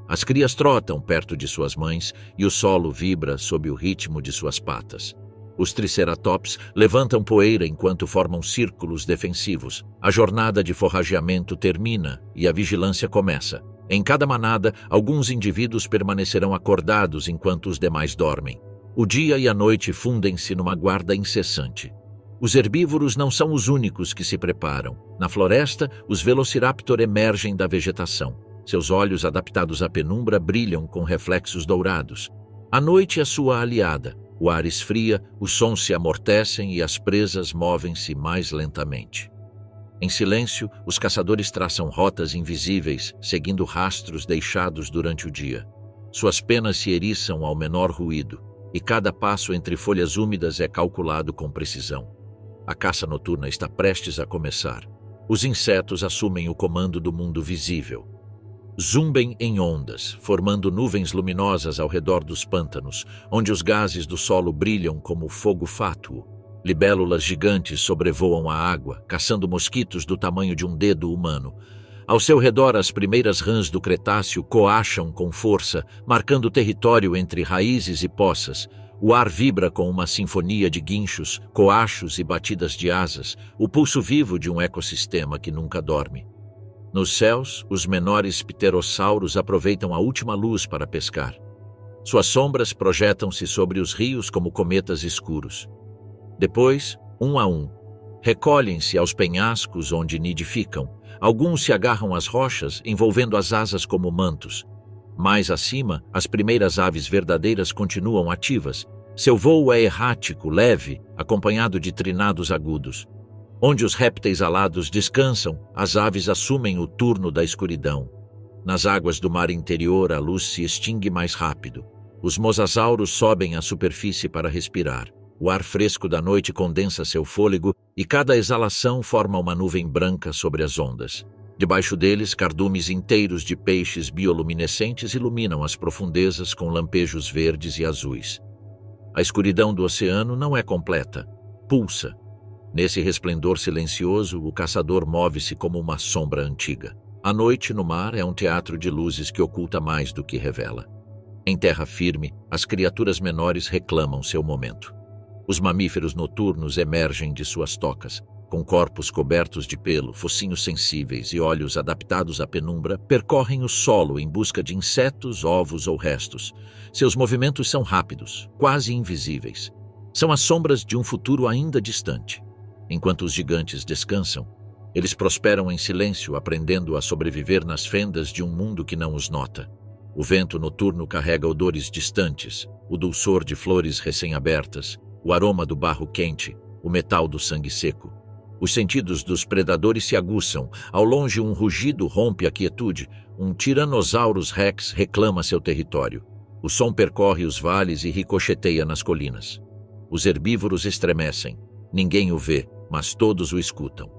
S1: As crias trotam perto de suas mães e o solo vibra sob o ritmo de suas patas. Os triceratops levantam poeira enquanto formam círculos defensivos. A jornada de forrageamento termina e a vigilância começa. Em cada manada, alguns indivíduos permanecerão acordados enquanto os demais dormem. O dia e a noite fundem-se numa guarda incessante. Os herbívoros não são os únicos que se preparam. Na floresta, os velociraptor emergem da vegetação. Seus olhos, adaptados à penumbra, brilham com reflexos dourados. A noite é sua aliada. O ar esfria, os sons se amortecem e as presas movem-se mais lentamente. Em silêncio, os caçadores traçam rotas invisíveis, seguindo rastros deixados durante o dia. Suas penas se eriçam ao menor ruído, e cada passo entre folhas úmidas é calculado com precisão. A caça noturna está prestes a começar. Os insetos assumem o comando do mundo visível. Zumbem em ondas, formando nuvens luminosas ao redor dos pântanos, onde os gases do solo brilham como fogo fátuo. Libélulas gigantes sobrevoam a água, caçando mosquitos do tamanho de um dedo humano. Ao seu redor, as primeiras rãs do Cretáceo coacham com força, marcando território entre raízes e poças. O ar vibra com uma sinfonia de guinchos, coachos e batidas de asas, o pulso vivo de um ecossistema que nunca dorme. Nos céus, os menores pterossauros aproveitam a última luz para pescar. Suas sombras projetam-se sobre os rios como cometas escuros. Depois, um a um, recolhem-se aos penhascos onde nidificam. Alguns se agarram às rochas, envolvendo as asas como mantos. Mais acima, as primeiras aves verdadeiras continuam ativas. Seu voo é errático, leve, acompanhado de trinados agudos. Onde os répteis alados descansam, as aves assumem o turno da escuridão. Nas águas do mar interior, a luz se extingue mais rápido. Os mosasauros sobem à superfície para respirar. O ar fresco da noite condensa seu fôlego e cada exalação forma uma nuvem branca sobre as ondas. Debaixo deles, cardumes inteiros de peixes bioluminescentes iluminam as profundezas com lampejos verdes e azuis. A escuridão do oceano não é completa, pulsa. Nesse resplendor silencioso, o caçador move-se como uma sombra antiga. A noite no mar é um teatro de luzes que oculta mais do que revela. Em terra firme, as criaturas menores reclamam seu momento. Os mamíferos noturnos emergem de suas tocas, com corpos cobertos de pelo, focinhos sensíveis e olhos adaptados à penumbra, percorrem o solo em busca de insetos, ovos ou restos. Seus movimentos são rápidos, quase invisíveis. São as sombras de um futuro ainda distante. Enquanto os gigantes descansam, eles prosperam em silêncio, aprendendo a sobreviver nas fendas de um mundo que não os nota. O vento noturno carrega odores distantes, o dulçor de flores recém-abertas, o aroma do barro quente, o metal do sangue seco. Os sentidos dos predadores se aguçam. Ao longe, um rugido rompe a quietude. Um Tyrannosaurus Rex reclama seu território. O som percorre os vales e ricocheteia nas colinas. Os herbívoros estremecem. Ninguém o vê, mas todos o escutam.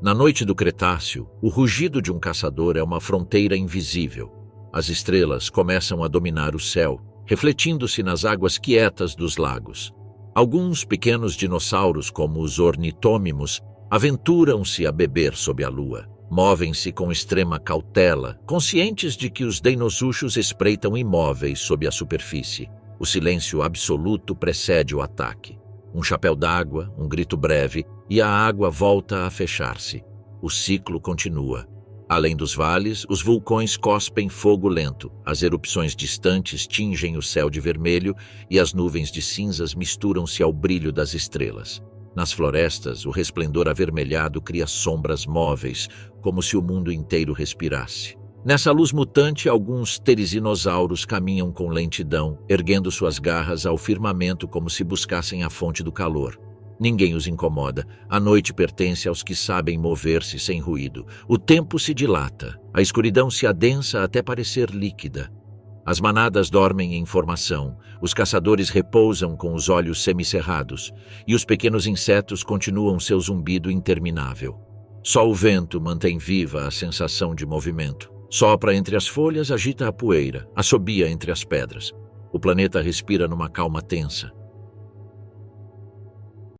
S1: Na noite do Cretáceo, o rugido de um caçador é uma fronteira invisível. As estrelas começam a dominar o céu, refletindo-se nas águas quietas dos lagos. Alguns pequenos dinossauros, como os ornitômimos, aventuram-se a beber sob a lua. Movem-se com extrema cautela, conscientes de que os deinosuchos espreitam imóveis sob a superfície. O silêncio absoluto precede o ataque. Um chapéu d'água, um grito breve, e a água volta a fechar-se. O ciclo continua. Além dos vales, os vulcões cospem fogo lento, as erupções distantes tingem o céu de vermelho e as nuvens de cinzas misturam-se ao brilho das estrelas. Nas florestas, o resplendor avermelhado cria sombras móveis, como se o mundo inteiro respirasse. Nessa luz mutante, alguns terizinossauros caminham com lentidão, erguendo suas garras ao firmamento como se buscassem a fonte do calor. Ninguém os incomoda. A noite pertence aos que sabem mover-se sem ruído. O tempo se dilata. A escuridão se adensa até parecer líquida. As manadas dormem em formação. Os caçadores repousam com os olhos semicerrados. E os pequenos insetos continuam seu zumbido interminável. Só o vento mantém viva a sensação de movimento. Sopra entre as folhas, agita a poeira, assobia entre as pedras. O planeta respira numa calma tensa.